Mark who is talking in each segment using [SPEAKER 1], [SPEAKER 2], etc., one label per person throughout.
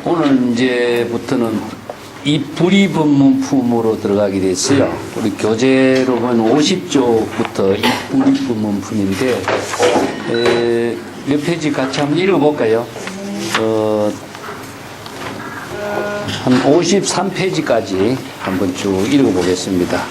[SPEAKER 1] 오늘 이제부터는 이 불이법문품으로 들어가게 됐어요. 우리 교재로 보면 50조부터 이 불이법문품인데 몇 페이지 같이 한번 읽어볼까요? 한 53페이지까지 한번 쭉 읽어보겠습니다.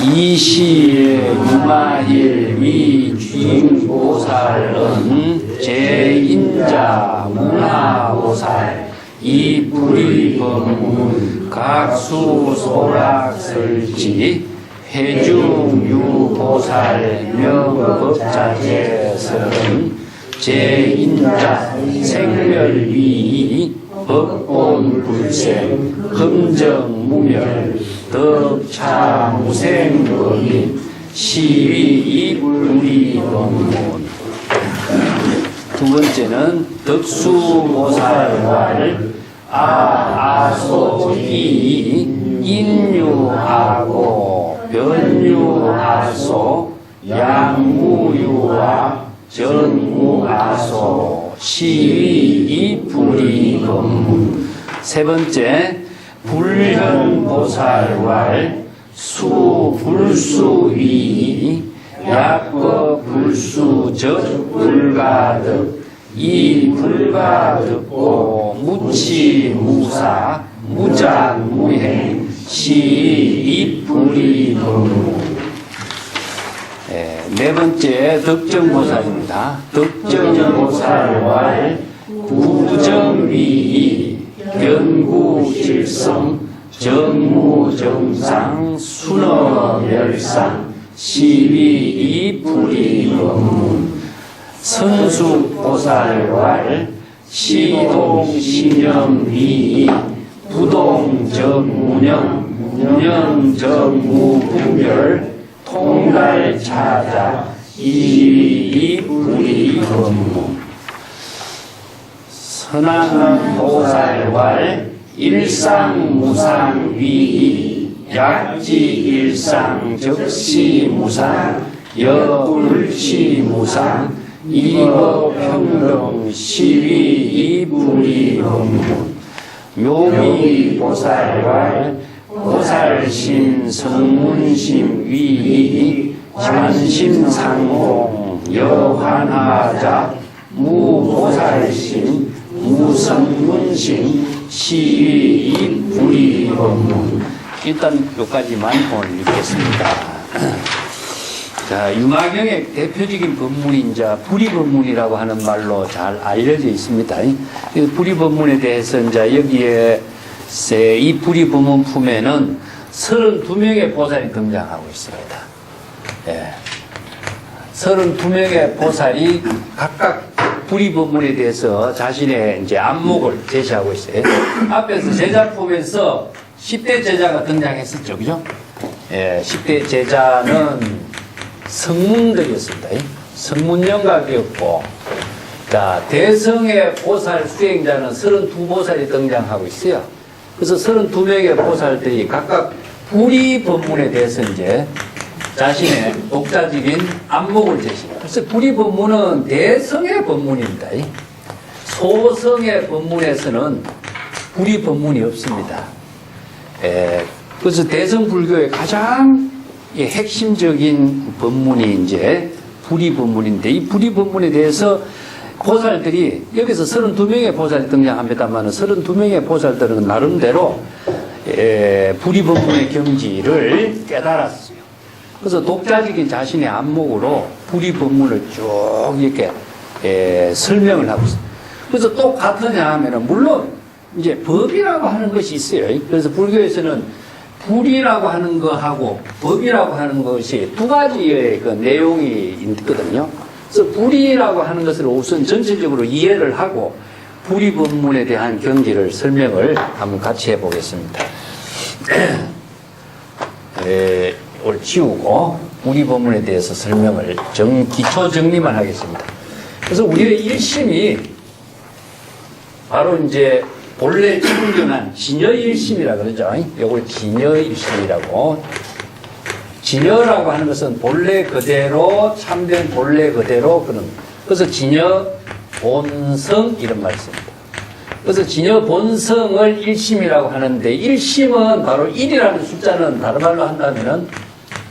[SPEAKER 1] 이 시에 유마일 위쥐보살은 제인자 문화보살 이 불이법문 각수소락설지 회중유보살 명법자재설은 제인자 생멸위 법본불생 금정무멸 덕차무생법인 시위 불이법문. 두 번째는 덕수보살을 아소이 인유하고 변유하소 양무유와 전무하소 시위 불이법문. 세 번째 불현보살왈 수불수위 약법불수적 불가득 이 불가득고 무치무사 무장무행 시위 불이법문. 네 번째 덕정보살입니다. 덕정보살왈 부정위 변구질성 정무정상 순어멸상 시위 불이법문. 선수보살왈 시동신념위 부동정무념 문영정무분별 통달차자 이 불이법문. 선왕보살왈 일상무상위 약지일상 적시무상 여불치무상 이법평등 시위 불이법문. 묘미보살왈 보살심 성문심 위 관심상공 여환하자 무보살심 무성문심 시위 불이법문. 일단 여기까지만 오늘 읽겠습니다. 자, 융화경의 대표적인 법문이 이제 불이법문이라고 하는 말로 잘 알려져 있습니다. 이 불이법문에 대해서 이제 여기에 이 불이법문품에는 32명의 보살이 등장하고 있습니다. 예. 32명의 보살이 각각 불이법문에 대해서 자신의 이제 안목을 제시하고 있어요. 앞에서 제자 보면서 10대 제자가 등장했었죠. 그죠? 예, 10대 제자는 성문들이었습니다. 성문영각이었고, 자, 대성의 보살 수행자는 32보살이 등장하고 있어요. 그래서 32명의 보살들이 각각 불이법문에 대해서 이제 자신의 독자적인 안목을 제시합니다. 그래서 불이법문은 대성의 법문입니다. 소성의 법문에서는 불이법문이 없습니다. 그래서 대성불교의 가장 핵심적인 법문이 이제 불이법문인데, 이 불이법문에 대해서 보살들이 여기서 32명의 보살이 등장합니다만 32명의 보살들은 나름대로 불이법문의 경지를 깨달았어요. 그래서 독자적인 자신의 안목으로 불이법문을 쭉 이렇게 설명을 하고 있어요. 그래서 똑같으냐 하면은 물론 이제 법이라고 하는 것이 있어요. 그래서 불교에서는 불이라고 하는 것하고 법이라고 하는 것이 두 가지의 그 내용이 있거든요. 그래서 불이라고 하는 것을 우선 전체적으로 이해를 하고 불이법문에 대한 경지를 설명을 한번 같이 해보겠습니다. 오늘 지우고 불이법문에 대해서 설명을 기초 정리만 하겠습니다. 그래서 우리의 일심이 바로 이제 본래 충분한 진여일심이라 그러죠. 이걸 진여일심이라고. 진여라고 하는 것은 본래 그대로, 참된 본래 그대로 그런. 그래서 진여 본성 이런 말을 씁니다. 그래서 진여 본성을 일심이라고 하는데, 일심은 바로 1이라는 숫자는 다른 말로 한다면은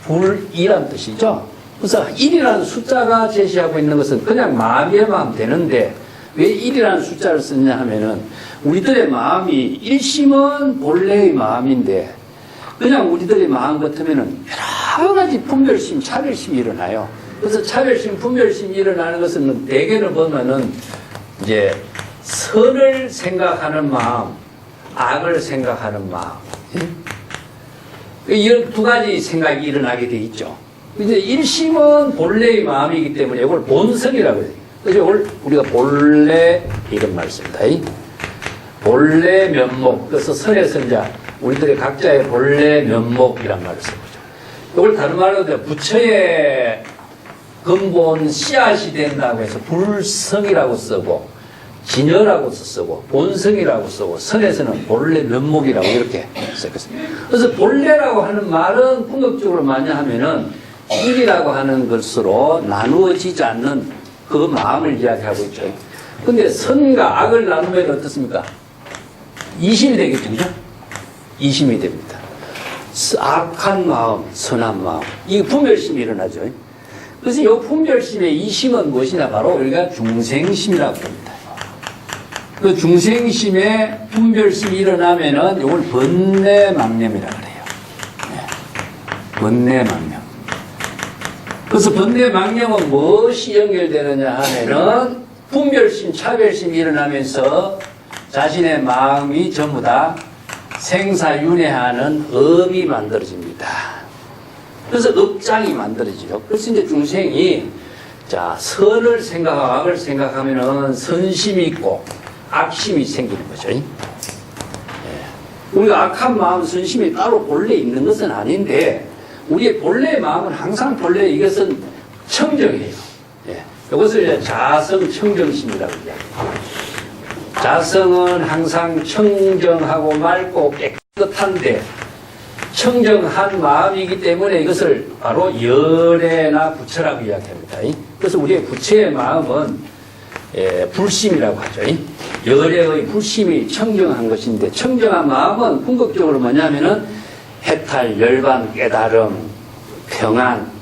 [SPEAKER 1] 불이란 뜻이죠. 그래서 1이라는 숫자가 제시하고 있는 것은 그냥 마음이라면 하면 되는데, 왜 1이라는 숫자를 쓰냐 하면은 우리들의 마음이 일심은 본래의 마음인데, 그냥 우리들의 마음 같으면은 여러 가지 분별심, 차별심이 일어나요. 그래서 차별심, 분별심이 일어나는 것은 대개는 보면은 이제 선을 생각하는 마음, 악을 생각하는 마음. 이런 두 가지 생각이 일어나게 돼 있죠. 이제 일심은 본래의 마음이기 때문에 이걸 본성이라고 해요. 그래서 이걸 우리가 본래 이런 말 씁니다. 본래 면목. 그래서 선에서 이제 우리들의 각자의 본래 면목이란 말을 써보죠. 이걸 다른 말로 부처의 근본 씨앗이 된다고 해서 불성이라고 쓰고, 진여라고 쓰고, 본성이라고 쓰고, 선에서는 본래 면목이라고 이렇게 쓰겠습니다. 그래서 본래라고 하는 말은 궁극적으로 뭐냐 하면은 1이라고 하는 것으로 나누어지지 않는 그 마음을 이야기하고 있죠. 근데 선과 악을 나누면 어떻습니까? 2심이 되겠죠, 그죠? 2심이 됩니다. 악한 마음, 선한 마음. 이 분별심이 일어나죠. 그래서 이 분별심의 2심은 무엇이냐? 바로 우리가 중생심이라고 합니다. 그 중생심의 분별심이 일어나면은 이걸 번뇌망념이라고 그래요. 네. 번뇌망념. 그래서 번뇌망념은 무엇이 연결되느냐 하면은 분별심, 차별심이 일어나면서 자신의 마음이 전부 다 생사윤회하는 업이 만들어집니다. 그래서 업장이 만들어지죠. 그래서 이제 중생이 자, 선을 생각하고 악을 생각하면은 선심이 있고 악심이 생기는 거죠. 예. 우리가 악한 마음, 선심이 따로 본래 있는 것은 아닌데, 우리의 본래 마음은 항상 본래 이것은 청정해요. 예. 이것을 이제 자성 청정심이라고 이야기합니다. 자성은 항상 청정하고 맑고 깨끗한데, 청정한 마음이기 때문에 이것을 바로 열애나 부처라고 이야기합니다. 그래서 우리의 부처의 마음은 불심이라고 하죠. 열애의 불심이 청정한 것인데, 청정한 마음은 궁극적으로 뭐냐면은 해탈, 열반, 깨달음, 평안.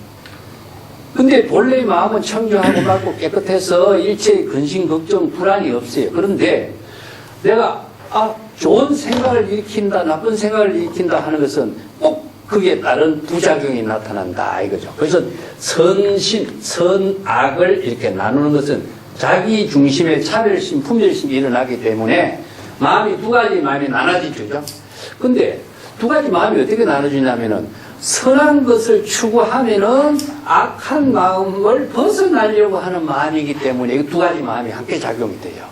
[SPEAKER 1] 근데 본래의 마음은 청정하고 맑고 깨끗해서 일체의 근심, 걱정, 불안이 없어요. 그런데 내가 좋은 생각을 일으킨다, 나쁜 생각을 일으킨다 하는 것은 꼭 거기에 따른 부작용이 나타난다 이거죠. 그래서 선심, 선악을 이렇게 나누는 것은 자기 중심의 차별심, 분별심이 일어나기 때문에 마음이 두 가지 마음이 나눠지죠. 근데 두 가지 마음이 어떻게 나눠지냐면은 선한 것을 추구하면은 악한 마음을 벗어나려고 하는 마음이기 때문에 이 두 가지 마음이 함께 작용이 돼요.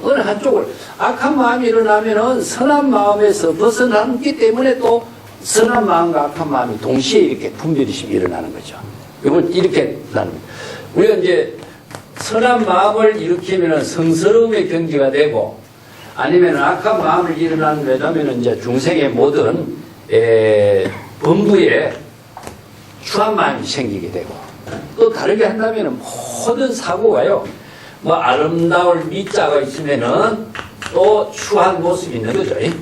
[SPEAKER 1] 어느 한쪽을 악한 마음이 일어나면은 선한 마음에서 벗어남기 때문에 또 선한 마음과 악한 마음이 동시에 이렇게 분별심이 일어나는 거죠. 이걸 이렇게 나눕니다. 우리가 이제 선한 마음을 일으키면은 성스러움의 경지가 되고, 아니면 악한 마음을 일어나는 왜냐면은 이제 중생의 모든 범부에 추한 마음이 생기게 되고, 또 다르게 한다면은 모든 사고가요, 뭐 아름다울 미자가 있으면은 또 추한 모습이 있는 거죠. 네.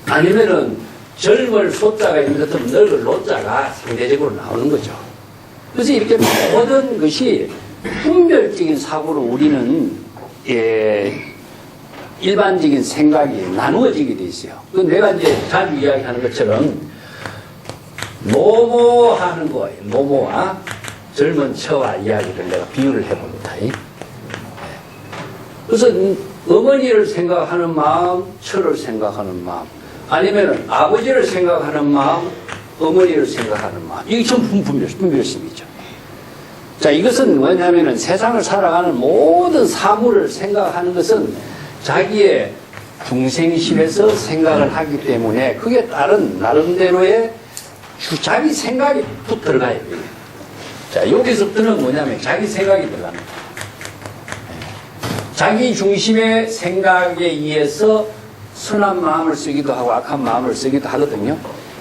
[SPEAKER 1] 아니면은 젊을 소자가 있는 것 같으면 늙을 노자가 상대적으로 나오는 거죠. 그래서 이렇게 모든 것이 분별적인 사고로 우리는 일반적인 생각이 나누어지게 돼 있어요. 그 내가 이제 자주 이야기하는 것처럼 노모하는 거예요. 노모와 젊은 처와 이야기를 내가 비유를 해봅니다. 그래서 어머니를 생각하는 마음, 처를 생각하는 마음, 아니면 아버지를 생각하는 마음, 어머니를 생각하는 마음, 이게 전부 분별심이죠. 자, 이것은 뭐냐면은 세상을 살아가는 모든 사물을 생각하는 것은 자기의 중생심에서 생각을 하기 때문에 그게 따른 나름대로의 자기 생각이 푹 들어가요. 자, 여기서부터는 뭐냐면 자기 생각이 들어갑니다. 자기 중심의 생각에 의해서 선한 마음을 쓰기도 하고 악한 마음을 쓰기도 하거든요.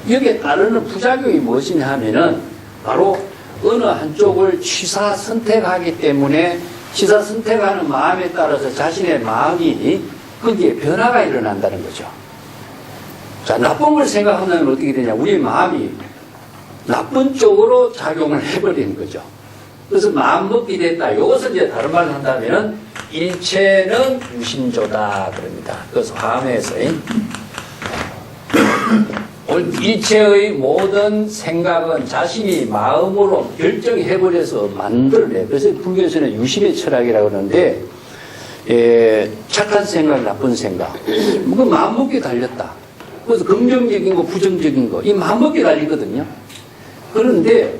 [SPEAKER 1] 여기에 따르는 부작용이 무엇이냐 하면은 바로 어느 한쪽을 취사 선택하기 때문에 취사 선택하는 마음에 따라서 자신의 마음이 거기에 변화가 일어난다는 거죠. 자, 나쁜 걸 생각하면 어떻게 되냐. 우리 마음이 나쁜 쪽으로 작용을 해버리는 거죠. 그래서 마음먹기 됐다. 이것을 이제 다른 말로 한다면은 일체는 유심조다 그럽니다. 그래서 화엄에서 일체의 모든 생각은 자신이 마음으로 결정해버려서 만들어내. 그래서 불교에서는 유심의 철학이라고 그러는데, 착한 생각, 나쁜 생각. 그 마음먹기에 달렸다. 그래서 긍정적인 거, 부정적인 거. 이 마음먹기에 달리거든요. 그런데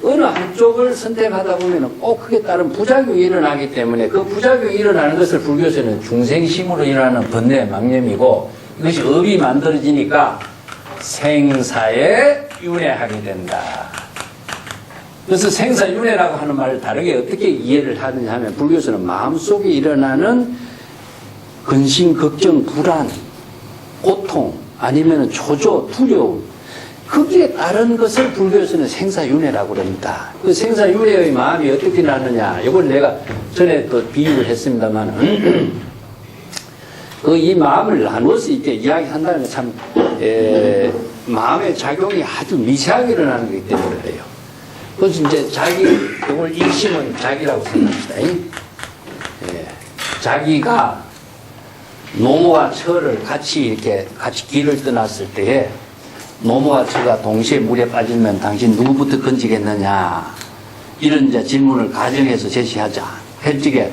[SPEAKER 1] 어느 한쪽을 선택하다 보면 꼭 그에 따른 부작용이 일어나기 때문에 그 부작용이 일어나는 것을 불교에서는 중생심으로 일어나는 번뇌, 망념이고 이것이 업이 만들어지니까 생사에 윤회하게 된다. 그래서 생사윤회라고 하는 말을 다르게 어떻게 이해를 하느냐 하면 불교에서는 마음속에 일어나는 근심, 걱정, 불안, 고통 아니면 초조, 두려움 거기에 따른 것을 불교에서는 생사윤회라고 그럽니다. 그 생사윤회의 마음이 어떻게 나느냐 이걸 내가 전에 또 비유를 했습니다만 이 마음을 나누어서 이렇게 이야기한다는 게 참 마음의 작용이 아주 미세하게 일어나는 거기 때문에 그래요. 그래서 이제 자기 이걸 일심은 자기라고 생각합니다. 자기가 노모와 처를 같이 길을 떠났을 때에 노모와 처가 동시에 물에 빠지면 당신 누구부터 건지겠느냐 이런 이제 질문을 가정해서 제시하자. 솔직히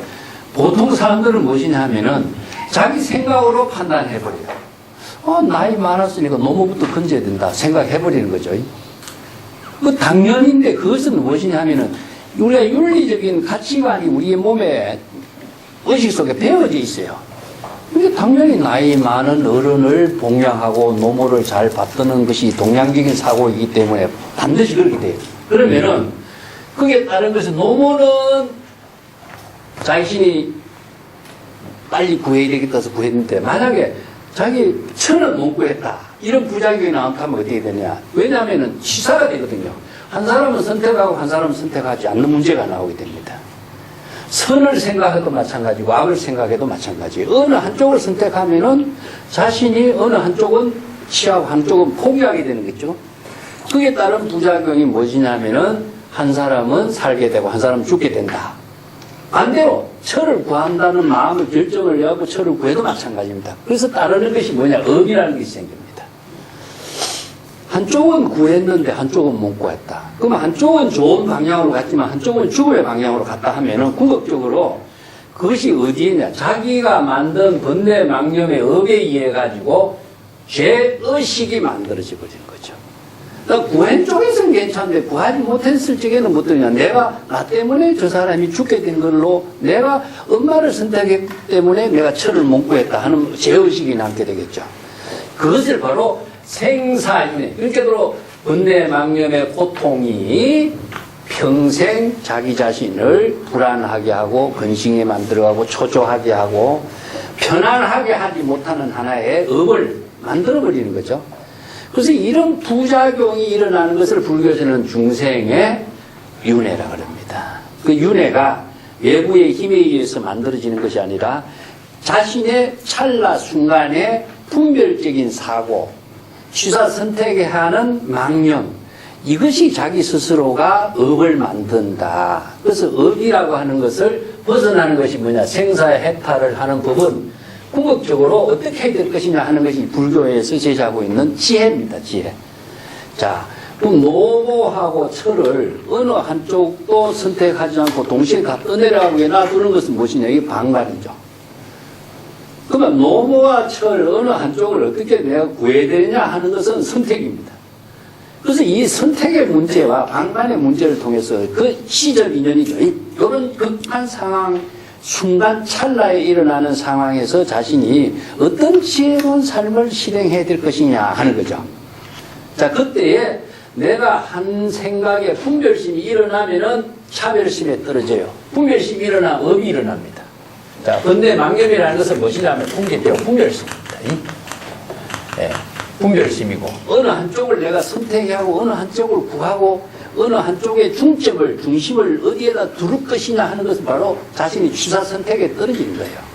[SPEAKER 1] 보통 사람들은 무엇이냐 하면은 자기 생각으로 판단해버려요. 나이 많았으니까 노모부터 건져야 된다 생각해버리는 거죠. 그 당연인데 그것은 무엇이냐 하면은 우리가 윤리적인 가치관이 우리의 몸에 의식 속에 배어져 있어요. 이게 당연히 나이 많은 어른을 봉양하고 노모를 잘 받드는 것이 동양적인 사고이기 때문에 반드시 그렇게 돼요. 그러면은 그게 다른 것은 노모는 자신이 빨리 구해야 되겠다 해서 구했는데 만약에 자기 처는 못 구했다. 이런 부작용이 나타나면 어떻게 되냐. 왜냐하면 취사가 되거든요. 한 사람은 선택하고 한 사람은 선택하지 않는 문제가 나오게 됩니다. 선을 생각해도 마찬가지고 악을 생각해도 마찬가지예요. 어느 한쪽을 선택하면은 자신이 어느 한쪽은 취하고 한쪽은 포기하게 되는 거죠. 그에 따른 부작용이 무엇이냐면은 한 사람은 살게 되고 한 사람은 죽게 된다. 반대로 처를 구한다는 마음을 결정을 하고 처를 구해도 마찬가지입니다. 그래서 따르는 것이 뭐냐? 업이라는 것이 생깁니다. 한쪽은 구했는데 한쪽은 못 구했다. 그러면 한쪽은 좋은 방향으로 갔지만 한쪽은 죽음의 방향으로 갔다 하면은 궁극적으로 그것이 어디에냐? 자기가 만든 번뇌 망념의 업에 의해 가지고 죄의식이 만들어져 버리는 거죠. 그러니까 구한 쪽에서는 괜찮은데 구하지 못했을 적에는 어떠냐? 내가 나 때문에 저 사람이 죽게 된 걸로 내가 엄마를 선택했기 때문에 내가 처를 못 구했다 하는 죄의식이 남게 되겠죠. 그것을 바로 생사윤회. 그렇게도 번뇌 망념의 고통이 평생 자기 자신을 불안하게 하고 근심에 만들어가고 초조하게 하고 편안하게 하지 못하는 하나의 업을 만들어버리는 거죠. 그래서 이런 부작용이 일어나는 것을 불교에서는 중생의 윤회라고 합니다. 그 윤회가 외부의 힘에 의해서 만들어지는 것이 아니라 자신의 찰나 순간의 분별적인 사고, 취사 선택에 하는 망념, 이것이 자기 스스로가 업을 만든다. 그래서 업이라고 하는 것을 벗어나는 것이 뭐냐? 생사의 해탈을 하는 법은 궁극적으로 어떻게 해야 될 것이냐 하는 것이 불교에서 제시하고 있는 지혜입니다. 지혜. 자, 그럼 노모하고 처를 어느 한쪽도 선택하지 않고 동시에 다 떠내려가고 놔두는 것은 무엇이냐? 이게 방관이죠. 그러면 노모와 처를 어느 한쪽을 어떻게 내가 구해야 되느냐 하는 것은 선택입니다. 그래서 이 선택의 문제와 방관의 문제를 통해서 그 시절 인연이죠. 이런 극한 상황, 순간 찰나에 일어나는 상황에서 자신이 어떤 지혜로운 삶을 실행해야 될 것이냐 하는 거죠. 자, 그때에 내가 한 생각에 분별심이 일어나면은 차별심에 떨어져요. 분별심이 일어나면 업이 일어납니다. 자, 근데 망념이라는 것은 무엇이냐면 분별심입니다. 예, 분별심이고 어느 한쪽을 내가 선택하고 어느 한쪽을 구하고 어느 한쪽의 중심을 어디에다 두를 것이냐 하는 것은 바로 자신의 취사 선택에 떨어지는 거예요.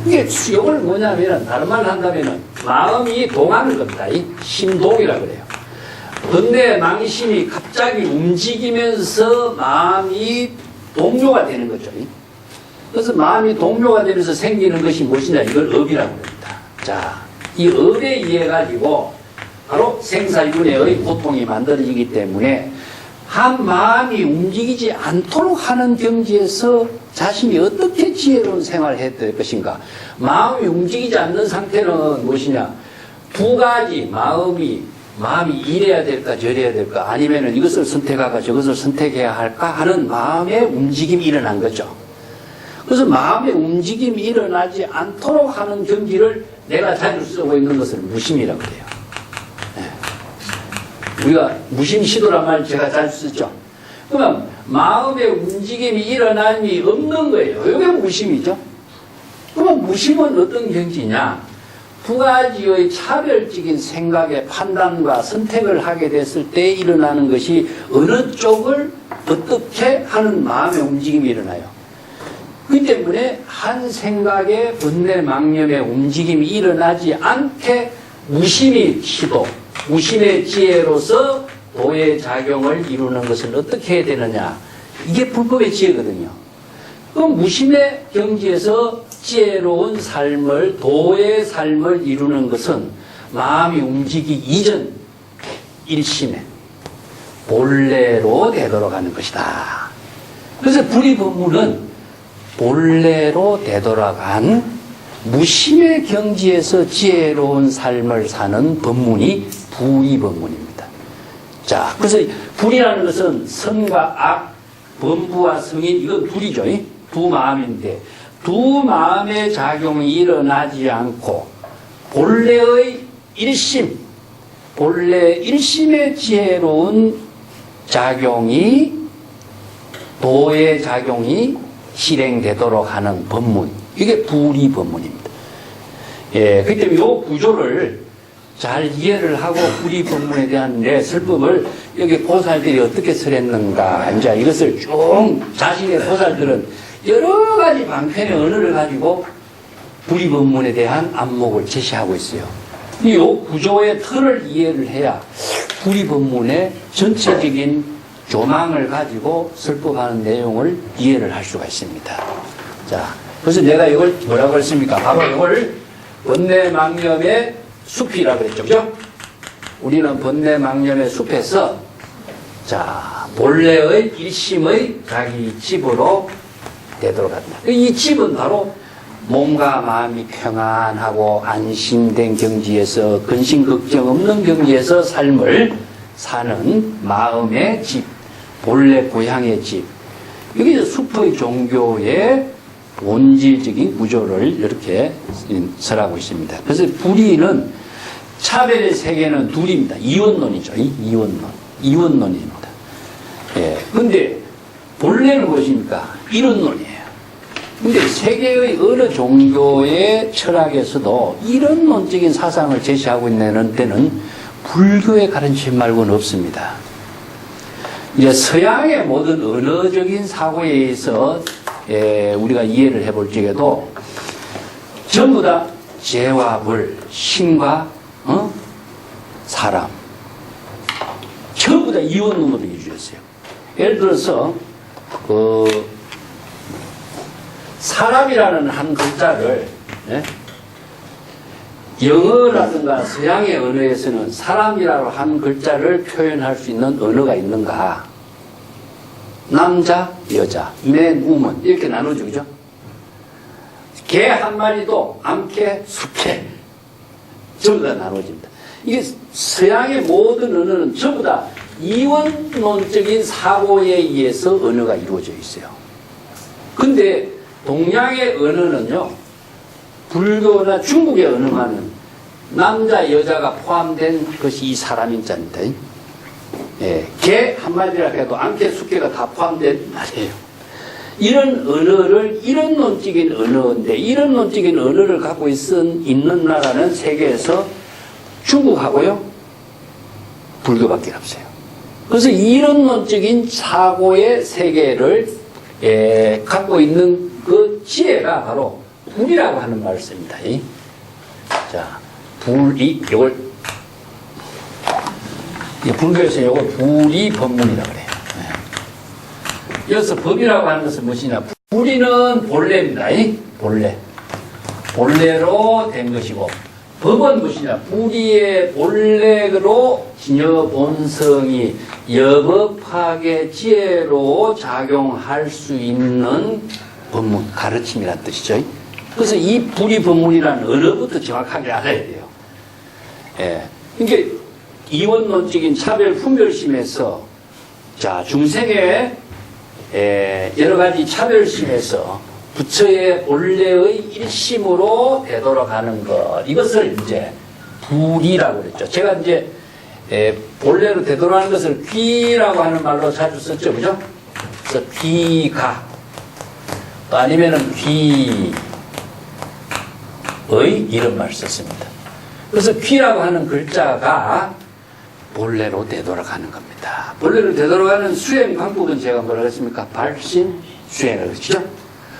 [SPEAKER 1] 이게 이걸 뭐냐면은 다른 말로 한다면은 마음이 동하는 겁니다. 이 심동이라 그래요. 번뇌 망심이 갑자기 움직이면서 마음이 동요가 되는 거죠. 그래서 마음이 동요가 되면서 생기는 것이 무엇이냐, 이걸 업이라고 합니다. 자, 이 업에 의해 가지고 바로 생사윤회의 고통이 만들어지기 때문에 한 마음이 움직이지 않도록 하는 경지에서 자신이 어떻게 지혜로운 생활을 해야 될 것인가. 마음이 움직이지 않는 상태는 무엇이냐, 두 가지. 마음이 이래야 될까 저래야 될까 아니면은 이것을 선택할까 저것을 선택해야 할까 하는 마음의 움직임이 일어난 거죠. 그래서 마음의 움직임이 일어나지 않도록 하는 경지를 내가 자주 쓰고 있는 것을 무심이라고 해요. 우리가 무심시도란 말 제가 자주 쓰죠. 그러면 마음의 움직임이 일어남이 없는 거예요. 이게 무심이죠. 그러면 무심은 어떤 경지냐? 두 가지의 차별적인 생각의 판단과 선택을 하게 됐을 때 일어나는 것이 어느 쪽을 어떻게 하는 마음의 움직임이 일어나요. 그렇기 때문에 한 생각의 번뇌 망념의 움직임이 일어나지 않게 무심의 시도, 무심의 지혜로서 도의 작용을 이루는 것은 어떻게 해야 되느냐. 이게 불법의 지혜거든요. 그럼 무심의 경지에서 지혜로운 삶을, 도의 삶을 이루는 것은 마음이 움직이기 이전 일심에 본래로 되도록 하는 것이다. 그래서 불의법문은 본래로 되돌아간 무심의 경지에서 지혜로운 삶을 사는 법문이 불의법문입니다. 자, 그래서 불이라는 것은 선과 악, 범부와 성인, 이건 불이죠. 두 마음인데 두 마음의 작용이 일어나지 않고 본래의 일심, 본래 일심의 지혜로운 작용이, 도의 작용이 실행되도록 하는 법문, 이게 불의법문입니다. 예, 그렇기 때문에 이 구조를 잘 이해를 하고 불의법문에 대한 내 설법을 여기 보살들이 어떻게 설했는가, 이제 이것을 쭉 자신의 보살들은 여러 가지 방편의 언어를 가지고 불의법문에 대한 안목을 제시하고 있어요. 이 구조의 틀을 이해를 해야 불의법문의 전체적인 조망을 가지고 설법하는 내용을 이해를 할 수가 있습니다. 자, 그래서 내가 이걸 뭐라고 했습니까? 바로 이걸 번뇌망념의 숲이라고 그랬죠. 그죠? 우리는 번뇌망념의 숲에서 자, 본래의 일심의 자기 집으로 되도록 합니다. 이 집은 바로 몸과 마음이 평안하고 안심된 경지에서 근심 걱정 없는 경지에서 삶을 사는 마음의 집, 본래 고향의 집. 여기 숲의 종교의 본질적인 구조를 이렇게 설하고 있습니다. 그래서 불의는 차별의 세계는 둘입니다. 이원론이죠. 이원론입니다. 예. 근데 본래는 무엇입니까? 이론론이에요. 근데 세계의 어느 종교의 철학에서도 이론론적인 사상을 제시하고 있는 데는 불교의 가르침 말고는 없습니다. 이제 서양의 모든 언어적인 사고에 의해서 우리가 이해를 해볼 적에도 전부 다 죄와 벌, 신과 사람, 전부 다 이원론으로 이루어졌어요. 예를 들어서 사람이라는 한 글자를 영어라든가 서양의 언어에서는 사람이라고 한 글자를 표현할 수 있는 언어가 있는가? 남자, 여자, man, woman 이렇게 나누죠. 그죠? 개 한 마리도 암개, 수개 전부 다 나눠집니다. 이게 서양의 모든 언어는 전부 다 이원론적인 사고에 의해서 언어가 이루어져 있어요. 근데 동양의 언어는요, 불교나 중국의 언어만은 남자, 여자가 포함된 것이 이 사람인 자입니다. 예, 개 한마디라 해도 암개, 숙개가 다 포함된 말이에요. 이런 언어를, 이론론적인 언어인데, 이론론적인 언어를 갖고 있는 나라는 세계에서 중국하고요, 불교밖에 없어요. 그래서 이론론적인 사고의 세계를 갖고 있는 그 지혜가 바로 불이라고 하는 말을 씁니다. 자, 불이, 이걸, 불교에서 이걸 불이 법문이라고 그래요. 여기서 법이라고 하는 것은 무엇이냐? 불이는 본래입니다. 본래. 본래로 된 것이고, 법은 무엇이냐? 불의의 본래로 진여 본성이 여법학의 지혜로 작용할 수 있는 법문, 가르침이란 뜻이죠. 그래서 이 불의 법문이라는 언어부터 정확하게 알아야 돼요. 그러니까 이원론적인 차별 분별심에서, 자, 중생의 여러 가지 차별심에서 부처의 본래의 일심으로 되돌아가는 것, 이것을 이제 불이라고 그랬죠. 제가 이제 본래로 되돌아가는 것을 귀라고 하는 말로 자주 썼죠, 그죠? 그래서 귀가, 또 아니면은 귀의 이런 말을 썼습니다. 그래서 귀라고 하는 글자가 본래로 되돌아가는 겁니다. 본래로 되돌아가는 수행 방법은 제가 뭐라고 했습니까? 발심 수행을 그렇죠?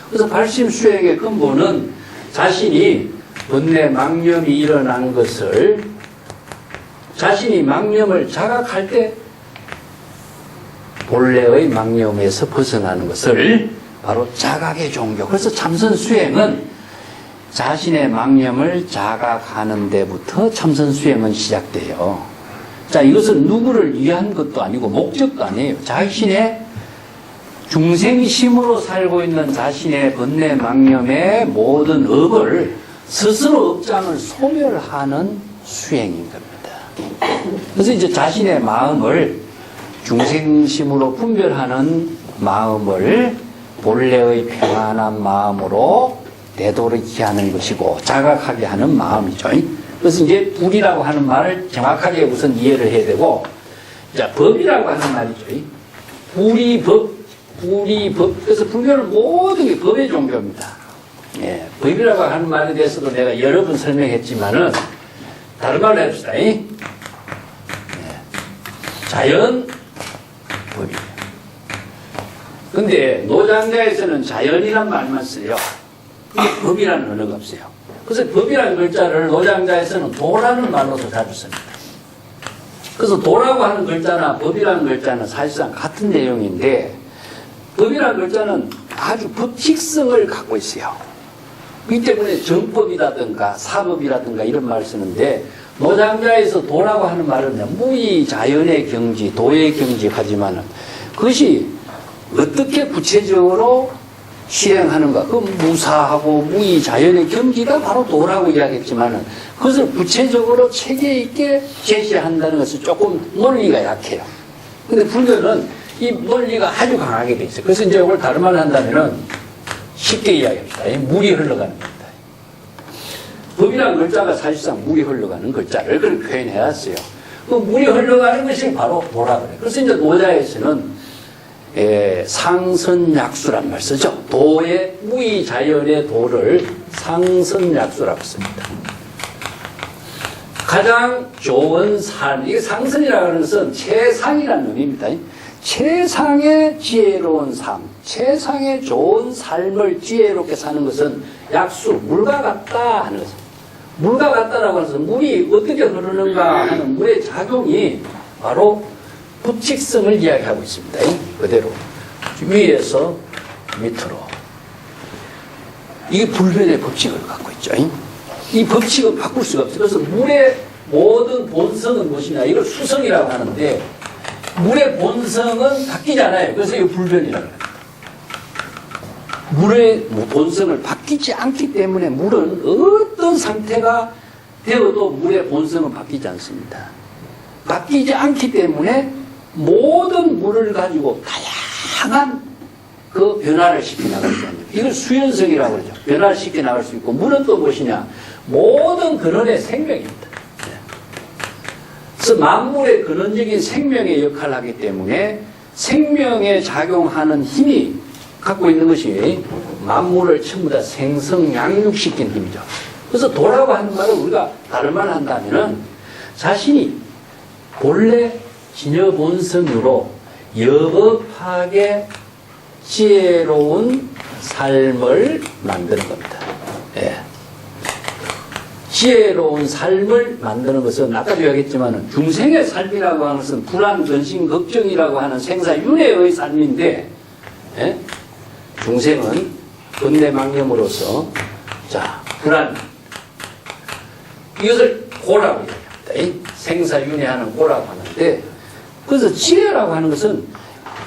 [SPEAKER 1] 그래서 발심 수행의 근본은 자신이 번뇌 망념이 일어난 것을, 자신이 망념을 자각할 때 본래의 망념에서 벗어나는 것을 바로 자각의 종교. 그래서 참선 수행은 자신의 망념을 자각하는 데부터 참선 수행은 시작돼요. 자, 이것은 누구를 위한 것도 아니고 목적도 아니에요. 자신의 중생심으로 살고 있는 자신의 번뇌 망념의 모든 업을 스스로 업장을 소멸하는 수행인 겁니다. 그래서 이제 자신의 마음을 중생심으로 분별하는 마음을 본래의 평안한 마음으로 되돌이게 하는 것이고 자각하게 하는 마음이죠. 그래서 이제 불이라고 하는 말을 정확하게 우선 이해를 해야 되고, 자, 법이라고 하는 말이죠. 불이 법, 불이 법. 그래서 불교는 모든 게 법의 종교입니다. 법이라고 하는 말에 대해서도 내가 여러 번 설명했지만은 다른 말로 해봅시다. 자연 법이에요. 근데 노장자에서는 자연이란 말만 써요. 법이라는 언어가 없어요. 그래서 법이라는 글자를 노장자에서는 도라는 말로서 자주 씁니다. 그래서 도라고 하는 글자나 법이라는 글자는 사실상 같은 내용인데, 법이라는 글자는 아주 법칙성을 갖고 있어요. 이 때문에 정법이라든가 사법이라든가 이런 말을 쓰는데, 노장자에서 도라고 하는 말은 무의 자연의 경지, 도의 경지 하지만은 그것이 어떻게 구체적으로 실행하는가, 그 무사하고 무의 자연의 경지가 바로 도라고 이야기했지만은 그것을 구체적으로 체계 있게 제시한다는 것은 조금 논리가 약해요. 근데 불교는 이 논리가 아주 강하게 돼 있어요. 그래서 이제 이걸 다른 말로 한다면은 쉽게 이야기합시다. 물이 흘러가는 겁니다. 법이라는 글자가 사실상 물이 흘러가는 글자를 그렇게 표현해왔어요. 그 물이 흘러가는 것이 바로 도라 그래요. 그래서 이제 노자에서는 상선약수란 말 쓰죠. 도의, 무의 자연의 도를 상선약수라고 씁니다. 가장 좋은 삶, 이게 상선이라고 하는 것은 최상이라는 의미입니다. 최상의 지혜로운 삶, 최상의 좋은 삶을 지혜롭게 사는 것은 약수, 물과 같다 하는 것입니다. 물과 같다라고 해서 물이 어떻게 흐르는가 하는 물의 작용이 바로 법칙성을 이야기하고 있습니다. 그대로 위에서 밑으로, 이게 불변의 법칙을 갖고 있죠. 이 법칙은 바꿀 수가 없어요. 그래서 물의 모든 본성은 무엇이냐, 이걸 수성이라고 하는데 물의 본성은 바뀌지 않아요. 그래서 이거 불변이라고 합니다. 물의 본성을 바뀌지 않기 때문에 물은 어떤 상태가 되어도 물의 본성은 바뀌지 않습니다. 바뀌지 않기 때문에 모든 물을 가지고 다양한 그 변화를 시켜나갈 수 있는, 이걸 수연성이라고 그러죠. 변화를 시켜나갈 수 있고, 물은 또 무엇이냐, 모든 근원의 생명입니다. 그래서 만물의 근원적인 생명의 역할을 하기 때문에 생명에 작용하는 힘이 갖고 있는 것이 만물을 전부 다 생성양육시킨 힘이죠. 그래서 도라고 하는 말을 우리가 다른 말을 한다면은 자신이 본래 진여본성으로 여법하게 지혜로운 삶을 만드는 겁니다. 예. 지혜로운 삶을 만드는 것은 아까도 이야기했지만 중생의 삶이라고 하는 것은 불안, 근심, 걱정이라고 하는 생사윤회의 삶인데, 예? 중생은 번뇌망념으로서 자 불안, 이것을 고라고 얘기합니다. 생사윤회하는 고라고 하는데, 그래서 지혜라고 하는 것은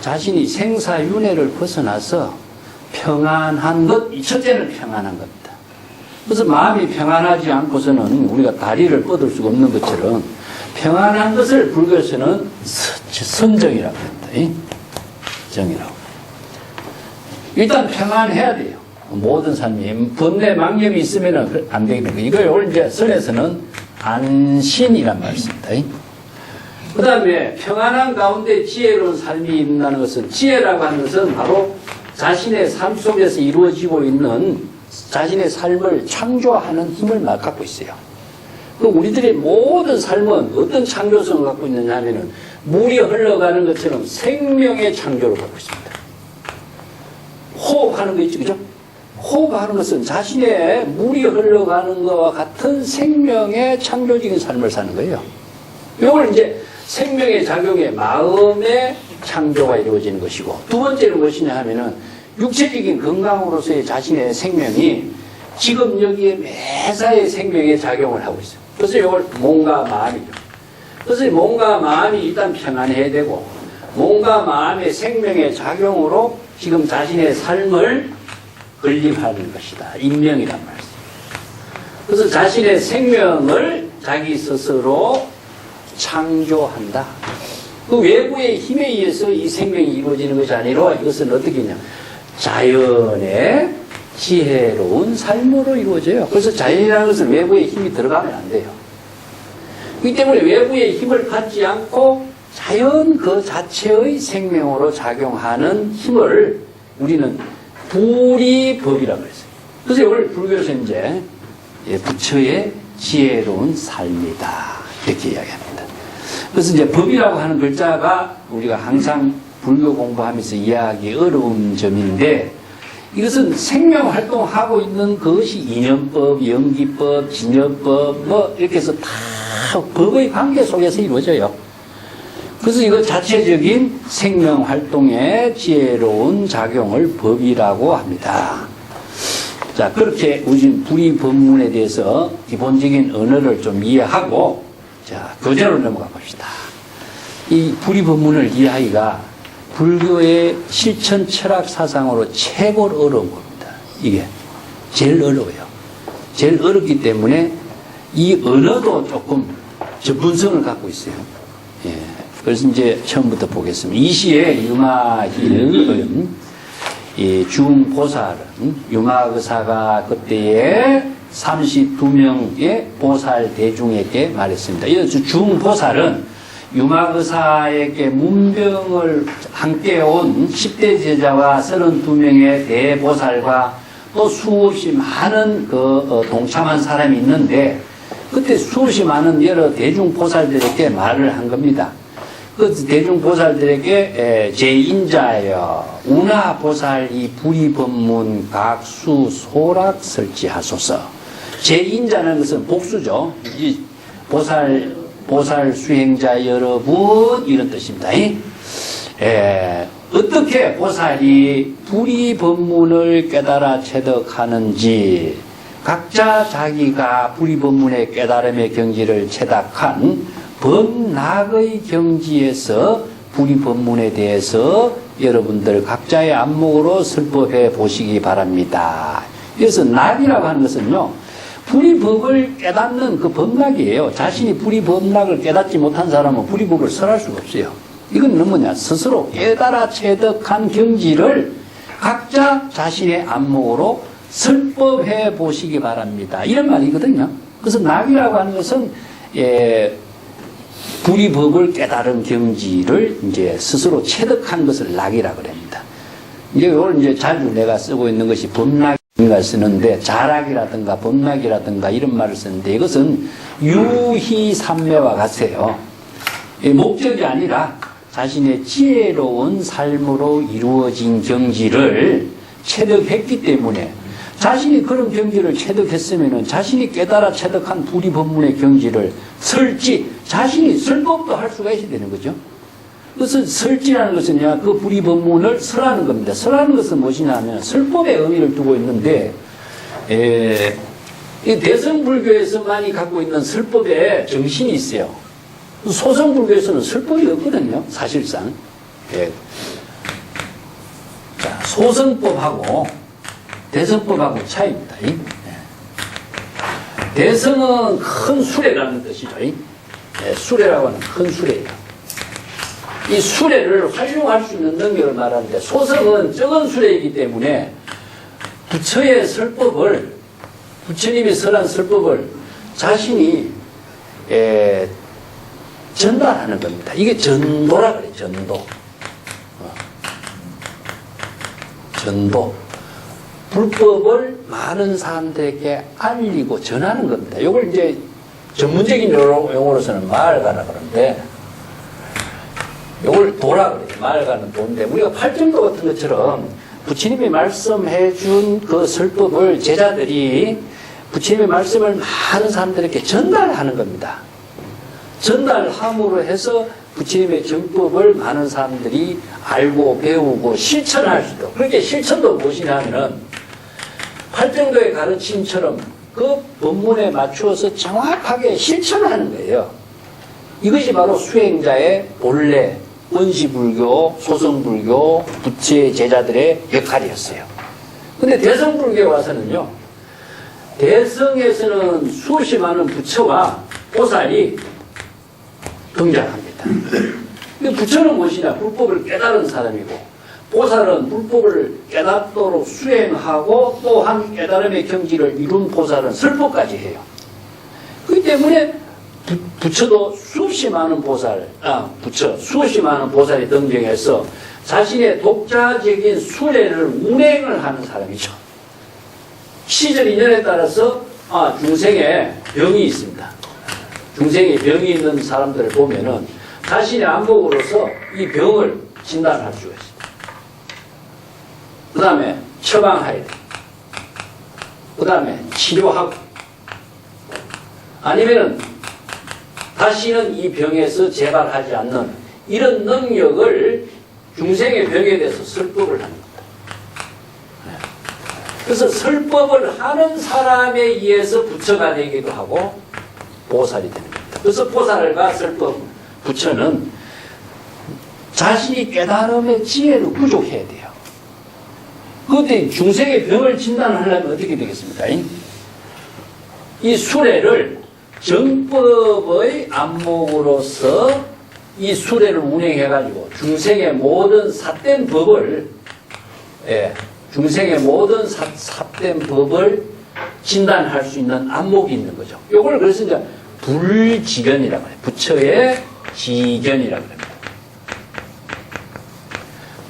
[SPEAKER 1] 자신이 생사윤회를 벗어나서 평안한 것, 첫째는 평안한 겁니다. 그래서 마음이 평안하지 않고서는 우리가 다리를 뻗을 수가 없는 것처럼 평안한 것을 불교에서는 선정이라고 합니다. 정이라고. 일단 평안해야 돼요. 모든 삶이. 번뇌 망념이 있으면 안 되겠는 거예요. 이걸 오늘 이제 선에서는 안신이란 말씀입니다. 그 다음에 평안한 가운데 지혜로운 삶이 있다는 것은, 지혜라고 하는 것은 바로 자신의 삶 속에서 이루어지고 있는 자신의 삶을 창조하는 힘을 갖고 있어요. 우리들의 모든 삶은 어떤 창조성을 갖고 있느냐 하면은 물이 흘러가는 것처럼 생명의 창조를 갖고 있습니다. 호흡하는 거 있죠, 그죠? 호흡하는 것은 자신의 물이 흘러가는 것과 같은 생명의 창조적인 삶을 사는 거예요. 이걸 이제 생명의 작용에 마음의 창조가 이루어지는 것이고, 두 번째는 무엇이냐 하면은 육체적인 건강으로서의 자신의 생명이 지금 여기에 매사의 생명에 작용을 하고 있어요. 그래서 이걸 몸과 마음이죠. 그래서 몸과 마음이 일단 평안해야 되고, 몸과 마음의 생명의 작용으로 지금 자신의 삶을 건립하는 것이다. 인명이란 말이죠. 그래서 자신의 생명을 자기 스스로 창조한다. 그 외부의 힘에 의해서 이 생명이 이루어지는 것이 아니라 이것은 어떻게 했냐, 자연의 지혜로운 삶으로 이루어져요. 그래서 자연이라는 것은 외부의 힘이 들어가면 안 돼요. 그렇기 때문에 외부의 힘을 받지 않고 자연 그 자체의 생명으로 작용하는 힘을 우리는 불이법이라고 했어요. 그래서 이걸 불교에서 이제 부처의 지혜로운 삶이다, 이렇게 이야기합니다. 그래서 이제 법이라고 하는 글자가 우리가 항상 불교 공부하면서 이해하기 어려운 점인데, 이것은 생명 활동하고 있는 것이 인연법, 연기법, 진여법, 뭐 이렇게 해서 다 법의 관계 속에서 이루어져요. 그래서 이거 자체적인 생명 활동의 지혜로운 작용을 법이라고 합니다. 자, 그렇게 우리 불이법문에 대해서 기본적인 언어를 좀 이해하고, 자, 교재로 넘어가 봅시다. 이 불이법문을 이해하기가 불교의 실천 철학 사상으로 최고로 어려운 겁니다. 이게 제일 어려워요. 제일 어렵기 때문에 이 언어도 조금 전문성을 갖고 있어요. 예. 그래서 이제 처음부터 보겠습니다. 이 시에 유마힐은 이 중보살은, 유마의사가 그때에 32명의 보살 대중에게 말했습니다. 이 중보살은 유마의사에게 문병을 함께 온 10대 제자와 32명의 대보살과 또 수없이 많은 동참한 사람이 있는데, 그때 수없이 많은 여러 대중보살들에게 말을 한 겁니다. 그 대중보살들에게 제인자여 운하보살이 불이법문 각수 소락 설치하소서. 제인자는 것은 복수죠. 이 보살 수행자 여러분, 이런 뜻입니다. 어떻게 보살이 불이법문을 깨달아 체득하는지, 각자 자기가 불이법문의 깨달음의 경지를 체득한 범락의 경지에서 불이법문에 대해서 여러분들 각자의 안목으로 설법해 보시기 바랍니다. 그래서 낙이라고 하는 것은요, 불이법을 깨닫는 그 법락이에요. 자신이 불이법락을 깨닫지 못한 사람은 불이법을 설할 수가 없어요. 이건 뭐냐, 스스로 깨달아 체득한 경지를 각자 자신의 안목으로 설법해 보시기 바랍니다, 이런 말이거든요. 그래서 낙이라고 하는 것은 불이법을 깨달은 경지를 이제 스스로 체득한 것을 낙이라고 합니다. 이제 이걸 이제 자주 내가 쓰고 있는 것이 법락 우리가 쓰는데 자락이라든가 법락이라든가 이런 말을 쓰는데 이것은 유희삼매와 같아요. 목적이 아니라 자신의 지혜로운 삶으로 이루어진 경지를 체득했기 때문에 자신이 그런 경지를 체득했으면 자신이 깨달아 체득한 불이법문의 경지를 자신이 설법도 할 수가 있어야 되는 거죠. 그것은 설지라는 것은요, 그 불이법문을 설하는 겁니다. 설하는 것은 무엇이냐면 설법의 의미를 두고 있는데, 이 대성불교에서 많이 갖고 있는 설법의 정신이 있어요. 소성불교에서는 설법이 없거든요, 사실상. 자, 소성법하고 대성법하고 차이입니다. 대성은 큰 수레라는 뜻이죠. 수레라고 하는 큰 수레예요. 이 수레를 활용할 수 있는 능력을 말하는데 소성은 적은 수레이기 때문에 부처의 설법을, 부처님이 설한 설법을 자신이 전달하는 겁니다. 이게 전도라 그래요. 전도. 불법을 많은 사람들에게 알리고 전하는 겁니다. 이걸 이제 전문적인 용어로서는 마을가라 그러는데, 이걸 도라 그래요. 마을가는 도인데, 우리가 팔정도 같은 것처럼 부처님이 말씀해 준 그 설법을 제자들이 부처님의 말씀을 많은 사람들에게 전달하는 겁니다. 전달함으로 해서 부처님의 정법을 많은 사람들이 알고 배우고 실천할 수 있도록. 그렇게 실천도 무엇이냐면은 팔정도의 가르침처럼 그 법문에 맞추어서 정확하게 실천하는 거예요. 이것이 바로 수행자의 본래 원시불교, 소성불교, 부처의 제자들의 역할이었어요. 근데 대성불교에 와서는요, 대성에서는 수없이 많은 부처와 보살이 등장합니다. 부처는 무엇이냐? 불법을 깨달은 사람이고, 보살은 불법을 깨닫도록 수행하고 또한 깨달음의 경지를 이룬 보살은 설법까지 해요. 그렇기 때문에 부처도 수없이 많은 수없이 많은 보살이 등장해서 자신의 독자적인 수레를 운행을 하는 사람이죠. 시절 인연에 따라서 중생에 병이 있습니다. 중생에 병이 있는 사람들을 보면은 자신의 안목으로서 이 병을 진단할 수가 있습니다. 그 다음에 처방해야 돼. 그 다음에 치료하고, 아니면은 다시는 이 병에서 재발하지 않는 이런 능력을 중생의 병에 대해서 설법을 하는 겁니다. 그래서 설법을 하는 사람에 의해서 부처가 되기도 하고 보살이 되는 겁니다. 그래서 보살과 설법, 부처는 자신이 깨달음의 지혜로 부족해야 돼요. 그런데 중생의 병을 진단하려면 어떻게 되겠습니까? 이 수레를 정법의 안목으로서 이 수레를 운행해가지고 중생의 모든 삿된 법을, 중생의 모든 삿된 법을 진단할 수 있는 안목이 있는 거죠. 이걸 그래서 이제 불지견이라고 해요. 부처의 지견이라고 합니다.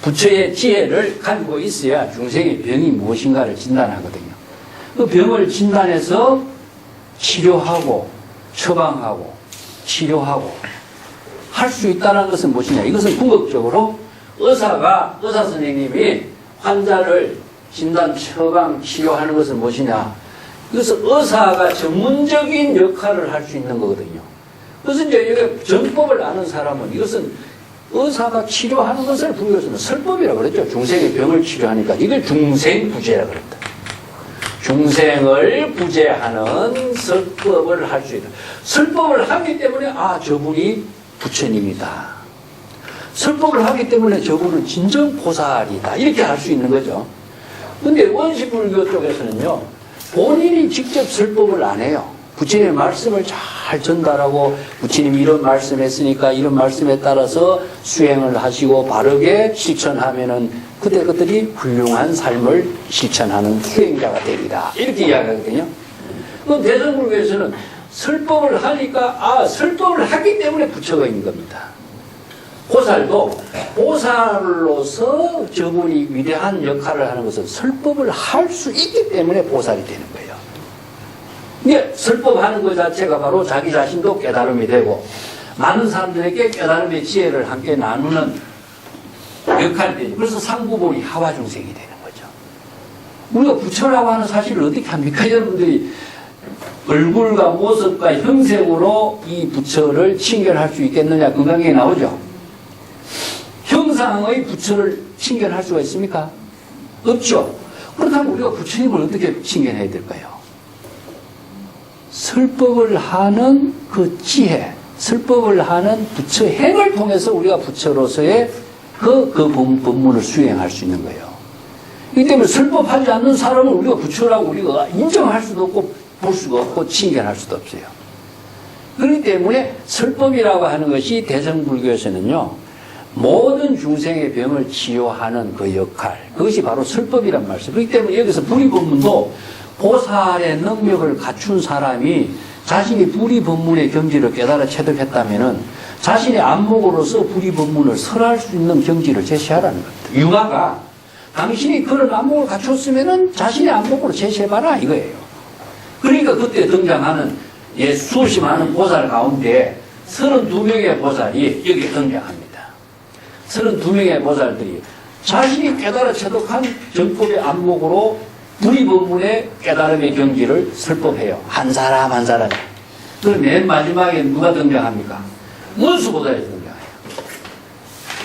[SPEAKER 1] 부처의 지혜를 가지고 있어야 중생의 병이 무엇인가를 진단하거든요. 그 병을 진단해서 치료하고 처방하고 치료하고 할 수 있다는 것은 무엇이냐? 이것은 궁극적으로 의사 선생님이 환자를 진단, 처방, 치료하는 것은 무엇이냐? 이것은 의사가 전문적인 역할을 할 수 있는 거거든요. 그래서 이제 정법을 아는 사람은 이것은 의사가 치료하는 것을 불교에서는 설법이라고 그랬죠. 중생의 병을 치료하니까 이걸 중생부재라고 그랬다. 중생을 부재하는 설법을 할 수 있다. 설법을 하기 때문에 저분이 부처님이다. 설법을 하기 때문에 저분은 진정 보살이다. 이렇게 할 수 있는 거죠. 근데 원시불교 쪽에서는요, 본인이 직접 설법을 안 해요. 부처님의 말씀을 잘 전달하고 부처님이 이런 말씀했으니까 이런 말씀에 따라서 수행을 하시고 바르게 실천하면은 그들이 훌륭한 삶을 실천하는 수행자가 되리라. 이렇게 이야기하거든요. 그럼 대성불교에서는 설법을 하니까 설법을 하기 때문에 부처가 있는 겁니다. 보살도 보살로서 저분이 위대한 역할을 하는 것은 설법을 할 수 있기 때문에 보살이 되는 거예요. 이게 설법하는 것 자체가 바로 자기 자신도 깨달음이 되고 많은 사람들에게 깨달음의 지혜를 함께 나누는 역할이 되죠. 그래서 상부본이 하와중생이 되는 거죠. 우리가 부처라고 하는 사실을 어떻게 합니까? 여러분들이 얼굴과 모습과 형색으로 이 부처를 친견할 수 있겠느냐? 건강에 나오죠. 형상의 부처를 친견할 수가 있습니까? 없죠. 그렇다면 우리가 부처님을 어떻게 친견해야 될까요? 설법을 하는 그 지혜, 설법을 하는 부처 행을 통해서 우리가 부처로서의 그 법문을 수행할 수 있는 거예요. 이 때문에 설법하지 않는 사람은 우리가 부처라고 우리가 인정할 수도 없고 볼 수가 없고 친견할 수도 없어요. 그렇기 때문에 설법이라고 하는 것이 대乘불교에서는요, 모든 중생의 병을 치유하는 그 역할, 그것이 바로 설법이란 말이죠. 그렇기 때문에 여기서 불의법문도 보살의 능력을 갖춘 사람이 자신이 불의법문의 경지를 깨달아 체득했다면은 자신의 안목으로서 불의법문을 설할 수 있는 경지를 제시하라는 겁니다. 융화가 당신이 그런 안목을 갖췄으면은 자신의 안목으로 제시해봐라 이거예요. 그러니까 그때 등장하는 수없이 많은 보살 가운데 32명의 보살이 여기에 등장합니다. 32명의 보살들이 자신이 깨달아 체득한 정법의 안목으로 불의법문의 깨달음의 경지를 설법해요. 한 사람 한 사람. 그럼 맨 마지막에 누가 등장합니까? 문수보살이 등장해요.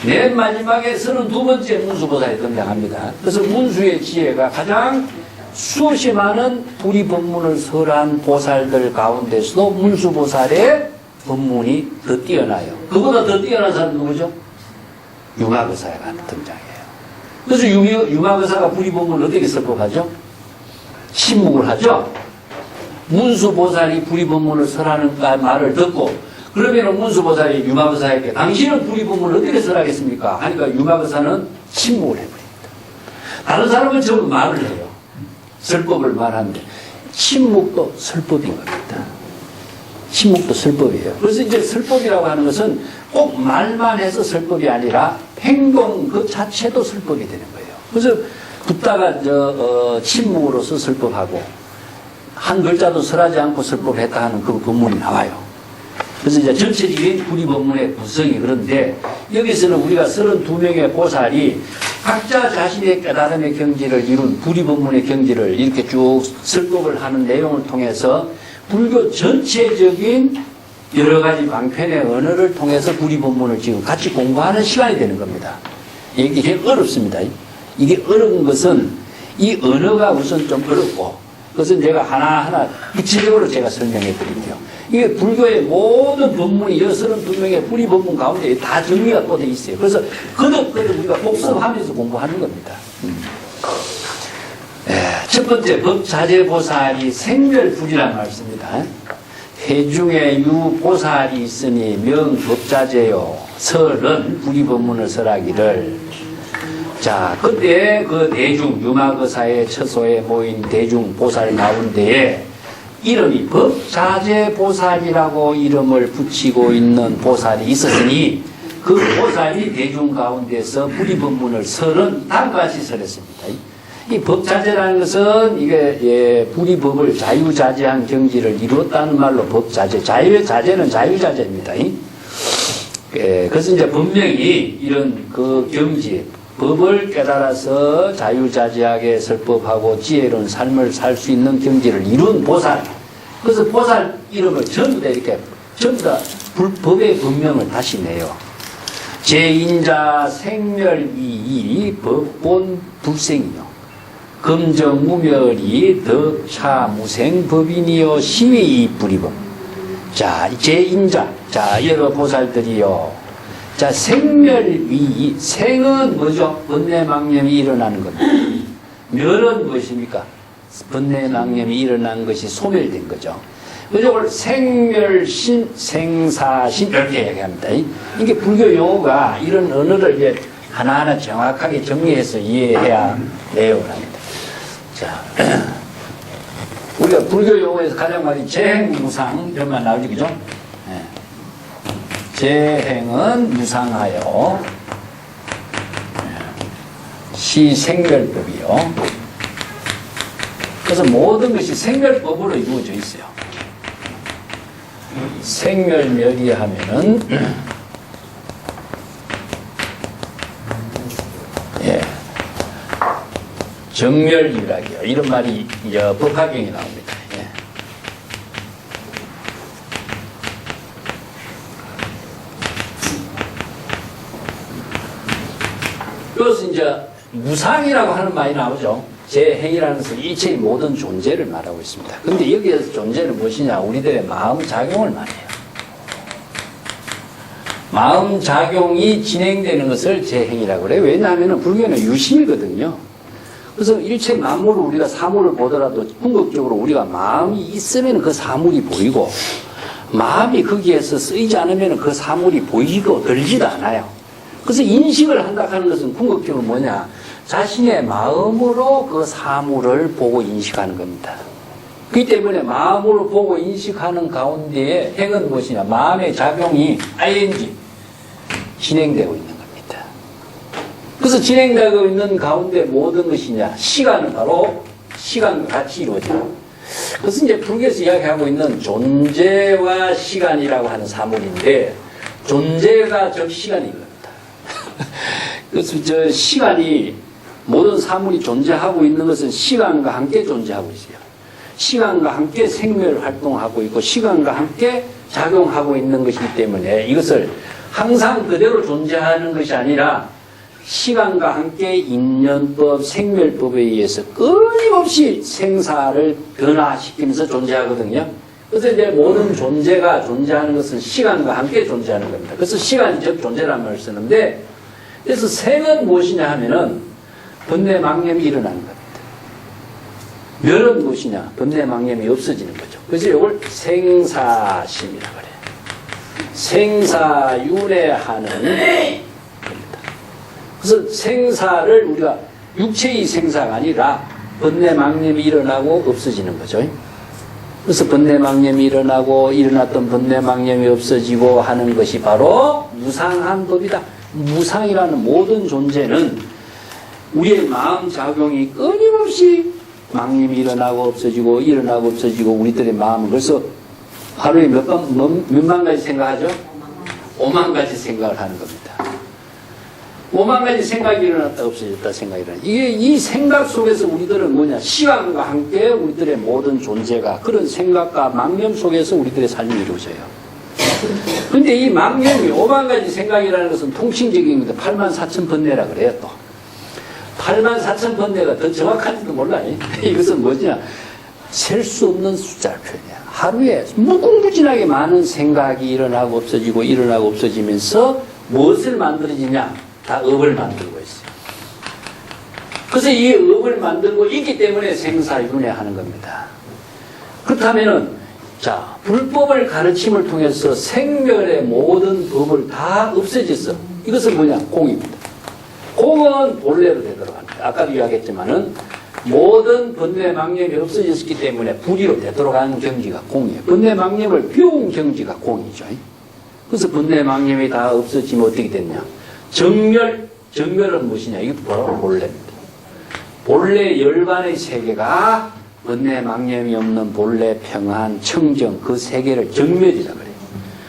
[SPEAKER 1] 맨 마지막에 32번째 문수보살이 등장합니다. 그래서 문수의 지혜가 가장 수없이 많은 불의법문을 설한 보살들 가운데서도 문수보살의 법문이 더 뛰어나요. 그보다 더 뛰어난 사람은 누구죠? 융화거사가 등장해요. 그래서 융화거사가 불의법문을 어떻게 설법하죠? 침묵을 하죠. 문수보살이 불의법문을 설하는 말을 듣고 그러면 문수보살이 융화거사에게 당신은 불의법문을 어떻게 설하겠습니까? 하니까 융화거사는 침묵을 해버립니다. 다른 사람은 전부 말을 해요. 설법을 말하는데 침묵도 설법인 겁니다. 침묵도 설법이에요. 그래서 이제 설법이라고 하는 것은 꼭 말만 해서 설법이 아니라 행동 그 자체도 설법이 되는 거예요. 그래서 붓다가 침묵으로서 설법하고 한 글자도 설하지 않고 설법했다 하는 그 법문이 나와요. 그래서 이제 전체적인 불의법문의 구성이 그런데 여기서는 우리가 32명의 보살이 각자 자신의 깨달음의 경지를 이룬 불의법문의 경지를 이렇게 쭉 설법을 하는 내용을 통해서 불교 전체적인 여러 가지 방편의 언어를 통해서 불의법문을 지금 같이 공부하는 시간이 되는 겁니다. 이게 어렵습니다. 이게 어려운 것은 이 언어가 우선 좀 어렵고 그것은 제가 하나하나 구체적으로 제가 설명해 드릴게요. 이게 불교의 모든 법문이 32명의 불의법문 가운데 다 정리가 또 돼 있어요. 그래서 거듭거듭 우리가 복습하면서 공부하는 겁니다. 첫 번째 법자재보살이 생멸불이란 말씀입니다. 회중에 유보살이 있으니 명법자재요 설은 불의법문을 설하기를. 자, 그때 그 대중 융화거사의 처소에 모인 대중 보살 가운데에 이름이 법자재보살이라고 이름을 붙이고 있는 보살이 있었으니 그 보살이 대중 가운데서 불의법문을 설은 다음과 같이 설했습니다. 이 법자재라는 것은 이게 불의법을 자유자재한 경지를 이루었다는 말로 법자재, 자제는 자유자재입니다. 그래서 이제 분명히 이런 그 경지, 법을 깨달아서 자유자재하게 설법하고 지혜로운 삶을 살 수 있는 경지를 이룬 보살. 그래서 보살 이름을 전부 다 이렇게 전부 다 법의 법명을 다시 내요. 제인자 생멸이이 법본 불생이요. 금정무멸이 덕차무생 법인이요 시위 불이법. 자, 제인자. 자, 여러 보살들이요. 자, 생멸위. 생은 뭐죠? 번뇌망념이 일어나는 겁니다. 멸은 무엇입니까? 번뇌망념이 일어난 것이 소멸된 거죠. 그래서 생멸신, 생사신 이렇게 얘기합니다. 이게 불교 용어가 이런 언어를 이제 하나하나 정확하게 정리해서 이해해야 내용을 합니다. 자, 우리가 불교 용어에서 가장 많이 재행무상 이런 말 나오죠, 그죠? 네. 재행은 무상하여 시생멸법이요. 그래서 모든 것이 생멸법으로 이루어져 있어요. 생멸멸이하면은 예, 정멸유락이요. 이런 말이 법화경에 나옵니다. 예. 그래서 이제 무상이라고 하는 말이 나오죠. 재행이라는 것은 일체의 모든 존재를 말하고 있습니다. 근데 여기에서 존재는 무엇이냐? 우리들의 마음작용을 말해요. 마음작용이 진행되는 것을 재행이라고 그래요. 왜냐하면 불교는 유심이거든요. 그래서 일체 만물을 우리가 사물을 보더라도 궁극적으로 우리가 마음이 있으면 그 사물이 보이고 마음이 거기에서 쓰이지 않으면 그 사물이 보이고 들리지도 않아요. 그래서 인식을 한다 하는 것은 궁극적으로 뭐냐? 자신의 마음으로 그 사물을 보고 인식하는 겁니다. 그렇기 때문에 마음으로 보고 인식하는 가운데에 행은 무엇이냐? 마음의 작용이 ing 진행되고 있는 겁니다. 그래서 진행되고 있는 가운데 모든 것이냐? 시간은 바로 시간과 같이 이루어져요. 그래서 이제 불교에서 이야기하고 있는 존재와 시간이라고 하는 사물인데 존재가 즉 시간인 겁니다. 그래서 저 시간이 모든 사물이 존재하고 있는 것은 시간과 함께 존재하고 있어요. 시간과 함께 생멸 활동하고 있고 시간과 함께 작용하고 있는 것이기 때문에 이것을 항상 그대로 존재하는 것이 아니라 시간과 함께 인연법, 생멸법에 의해서 끊임없이 생사를 변화시키면서 존재하거든요. 그래서 이제 모든 존재가 존재하는 것은 시간과 함께 존재하는 겁니다. 그래서 시간이 즉 존재라는 말을 쓰는데 그래서 생은 무엇이냐 하면은 번뇌망념이 일어나는 겁니다. 멸은 무엇이냐? 번뇌망념이 없어지는 거죠. 그래서 이걸 생사심이라고 그래요. 생사윤회하는 겁니다. 그래서 생사를 우리가 육체의 생사가 아니라 번뇌망념이 일어나고 없어지는 거죠. 그래서 번뇌망념이 일어나고 일어났던 번뇌망념이 없어지고 하는 것이 바로 무상한 법이다. 무상이라는 모든 존재는 우리의 마음작용이 끊임없이 망념이 일어나고 없어지고 일어나고 없어지고 우리들의 마음은 그래서 하루에 몇만 가지 생각하죠? 5만 가지 생각을 하는 겁니다. 5만 가지 생각이 일어났다 없어졌다 생각이 일어나. 이게 이 생각 속에서 우리들은 뭐냐? 시간과 함께 우리들의 모든 존재가 그런 생각과 망념 속에서 우리들의 삶이 이루어져요. 그런데 이 망념이 5만 가지 생각이라는 것은 통칭적인 건데 84,000번뇌라 그래요 또. 84,000번뇌가 더 정확한지도 몰라요. 이것은 뭐냐? 셀 수 없는 숫자를 표현해요. 하루에 무궁무진하게 많은 생각이 일어나고 없어지고 일어나고 없어지면서 무엇을 만들어지냐? 다 업을 만들고 있어요. 그래서 이 업을 만들고 있기 때문에 생사윤회하는 겁니다. 그렇다면은 자 불법을 가르침을 통해서 생멸의 모든 법을 다 없애졌어. 이것은 뭐냐? 공입니다. 공은 본래로 되도록 합니다. 아까도 이야기했지만은 모든 번뇌망념이 없어졌기 때문에 불의로 되도록 하는 경지가 공이에요. 번뇌망념을 비운 경지가 공이죠. 그래서 번뇌망념이 다 없어지면 어떻게 됐냐? 정멸은 무엇이냐? 이것도 바로 본래입니다. 본래 열반의 세계가 번뇌망념이 없는 본래 평안, 청정 그 세계를 정멸이라고 그래요.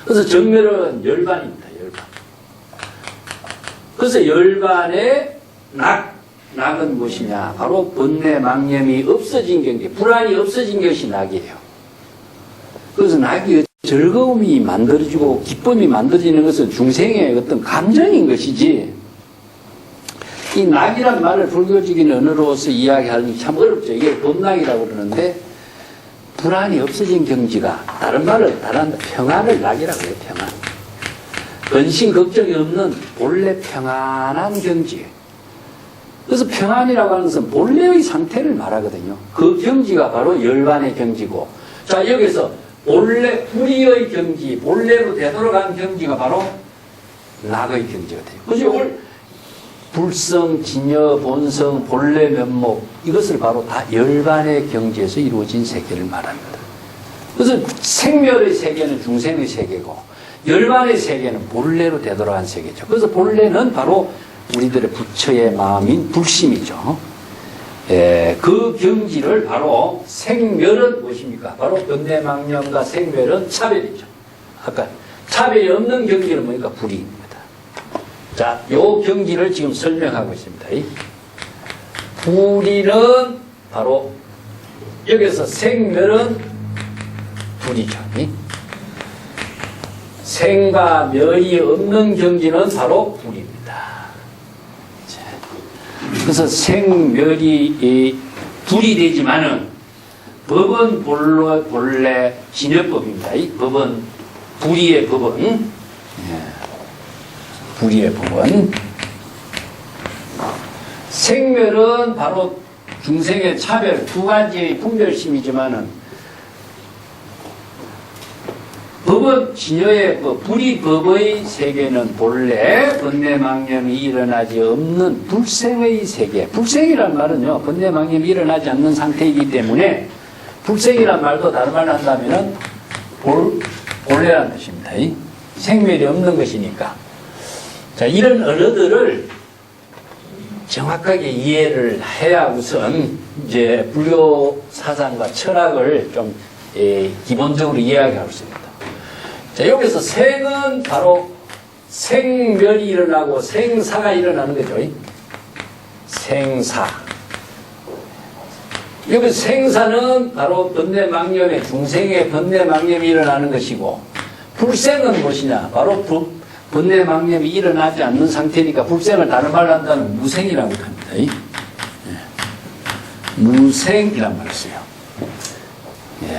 [SPEAKER 1] 그래서 정멸은 열반입니다. 열반. 그래서 열반의 낙은 무엇이냐? 바로 번뇌망념이 없어진 경계, 불안이 없어진 것이 낙이에요. 그래서 낙이 즐거움이 만들어지고 기쁨이 만들어지는 것은 중생의 어떤 감정인 것이지 이 낙이란 말을 불교적인 언어로서 이야기하는 게 참 어렵죠. 이게 법낙이라고 그러는데 불안이 없어진 경지가 다른 말을 다른 평안을 낙이라고 해요. 평안. 근심 걱정이 없는 본래 평안한 경지. 그래서 평안이라고 하는 것은 본래의 상태를 말하거든요. 그 경지가 바로 열반의 경지고 자 여기서 본래 불의의 경지, 본래로 되돌아간 경지가 바로 낙의 경지가 돼요. 그래서 이걸 불성, 진여, 본성, 본래 면목 이것을 바로 다 열반의 경지에서 이루어진 세계를 말합니다. 그래서 생멸의 세계는 중생의 세계고 열반의 세계는 본래로 되돌아간 세계죠. 그래서 본래는 바로 우리들의 부처의 마음인 불심이죠. 그 경지를 바로 생멸은 무엇입니까? 바로 번뇌망념과 생멸은 차별이죠. 아까 차별이 없는 경지는 뭐니까 불이입니다. 자, 요 경지를 지금 설명하고 있습니다. 불이는 바로 여기서 생멸은 불이죠. 생과 멸이 없는 경지는 바로 불입니다. 그래서 생멸이 불이 되지만은 법은 본래 진여법입니다. 이 법은 불의의 법은 불의의 법은 생멸은 바로 중생의 차별 두 가지의 분별심이지만은 법은 진여의 법, 불의법의 세계는 본래 번뇌망념이 일어나지 없는 불생의 세계. 불생이란 말은요, 번뇌망념이 일어나지 않는 상태이기 때문에 불생이란 말도 다른 말로 한다면은 본래라는 뜻입니다. 생멸이 없는 것이니까. 자, 이런 언어들을 정확하게 이해를 해야 우선 이제 불교 사상과 철학을 좀 기본적으로 이해하게 할 수 있습니다. 자, 여기서 생은 바로 생멸이 일어나고 생사가 일어나는 거죠. 생사. 여기 생사는 바로 번뇌망념의 중생의 번뇌망념이 일어나는 것이고, 불생은 무엇이냐? 바로 번뇌망념이 일어나지 않는 상태니까 불생을 다른 말로 한다면 무생이라고 합니다. 무생이란 말을 써요.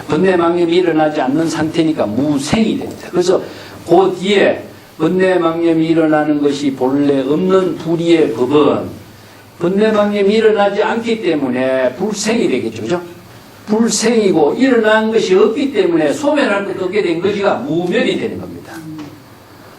[SPEAKER 1] 번뇌망념이 일어나지 않는 상태니까 무생이 됩니다. 그래서 그 뒤에 번뇌망념이 일어나는 것이 본래 없는 불의의 법은 번뇌망념이 일어나지 않기 때문에 불생이 되겠죠. 그죠? 불생이고 일어난 것이 없기 때문에 소멸할 것도 없게 된 것이가 무멸이 되는 겁니다.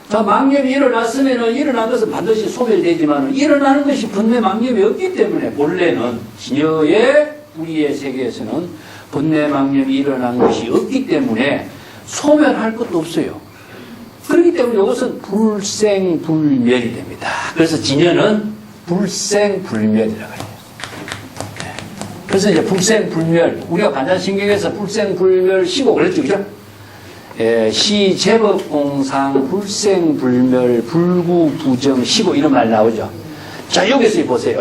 [SPEAKER 1] 자, 망념이 일어났으면 일어난 것은 반드시 소멸되지만 일어나는 것이 번뇌망념이 없기 때문에 본래는 진여의 불의의 세계에서는 번뇌망념이 일어난 것이 없기 때문에 소멸할 것도 없어요. 그렇기 때문에 이것은 불생불멸이 됩니다. 그래서 진여는 불생불멸이라고 해요. 그래서 이제 불생불멸, 우리가 반야신경에서 불생불멸 시고 그랬죠, 그죠? 시제법공상 불생불멸 불구부정 시고 이런 말 나오죠. 자, 여기서 보세요.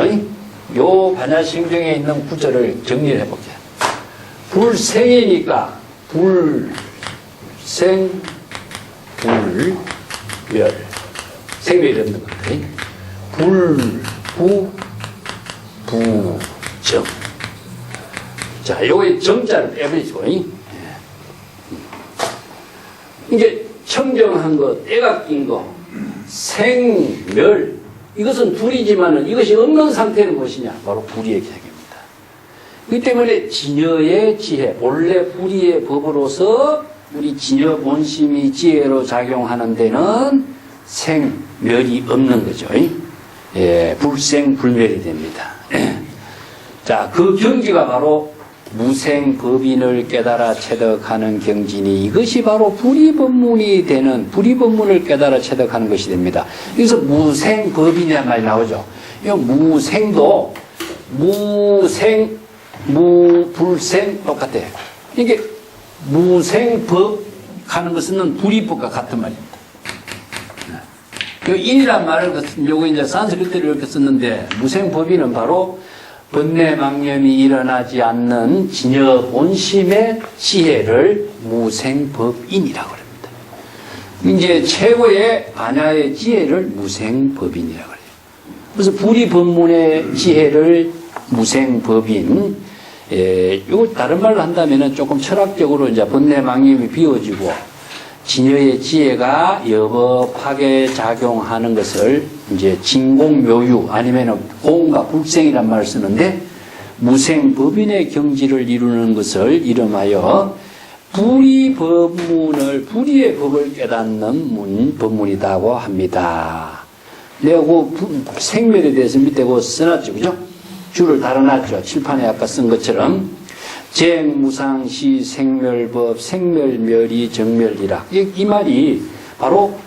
[SPEAKER 1] 요 반야신경에 있는 구절을 정리를 해볼게요. 불생이니까 불생 불멸 생멸이 없는 겁니다. 불구 부정. 자, 요게 정자를 빼버리시고 이제 청정한 거, 때가 낀 거, 생멸 이것은 불이지만은 이것이 없는 상태는 무엇이냐? 바로 불의의 세계입니다. 그렇기 때문에 진여의 지혜, 본래 불의의 법으로서 우리 진여 본심이 지혜로 작용하는 데는 생멸이 없는 거죠. 불생불멸이 됩니다. 자, 그 경지가 바로 무생법인을 깨달아 체득하는 경지니 이것이 바로 불의법문이 되는 불의법문을 깨달아 체득하는 것이 됩니다. 그래서 무생법이란 말이 나오죠. 이 무생도 무생 무불생 똑같아요. 이게 무생법 하는 것은 불의법과 같은 말입니다. 그 인이란 말을 요거 이제 산스크리트를 이렇게 썼는데 무생법인은 바로 번뇌망념이 일어나지 않는 진여 본심의 지혜를 무생법인이라고 합니다. 이제 최고의 반야의 지혜를 무생법인이라고 해요. 그래서 불의법문의 지혜를 무생법인, 이거 다른 말로 한다면은 조금 철학적으로 이제 번뇌망념이 비워지고 진여의 지혜가 여법하게 작용하는 것을 이제 진공묘유 아니면 공과 불생이란 말을 쓰는데 무생법인의 경지를 이루는 것을 이름하여 불의법문을 불의의 법을 깨닫는 법문이라고 합니다. 내가 그 생멸에 대해서 밑에 그 써놨죠, 그죠? 줄을 달아놨죠. 칠판에 아까 쓴 것처럼 쟁무상시 생멸법 생멸멸이 정멸이라 이 말이 바로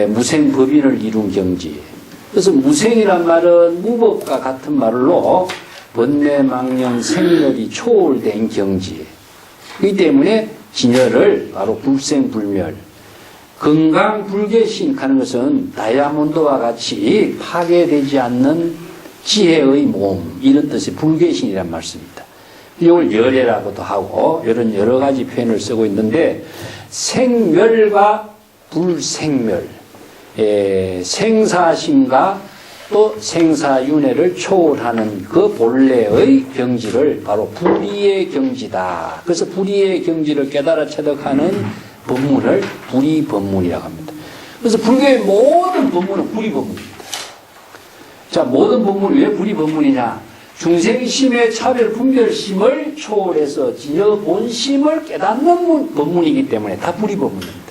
[SPEAKER 1] 무생법인을 이룬 경지. 그래서 무생이란 말은 무법과 같은 말로 번뇌망령 생멸이 초월된 경지. 이 때문에 진열을 바로 불생불멸, 건강불개신 하는 것은 다이아몬드와 같이 파괴되지 않는 지혜의 몸, 이런 뜻의 불개신이란 말씀입니다. 이걸 열애라고도 하고 이런 여러 가지 표현을 쓰고 있는데, 생멸과 불생멸, 생사심과 또 생사윤회를 초월하는 그 본래의 경지를 바로 불의의 경지다. 그래서 불의의 경지를 깨달아 체득하는 법문을 불의법문이라고 합니다. 그래서 불교의 모든 법문은 불의법문입니다. 자, 모든 법문이 왜 불의법문이냐? 중생심의 차별 분별심을 초월해서 진여 본심을 깨닫는 법문이기 때문에 다 불의법문입니다.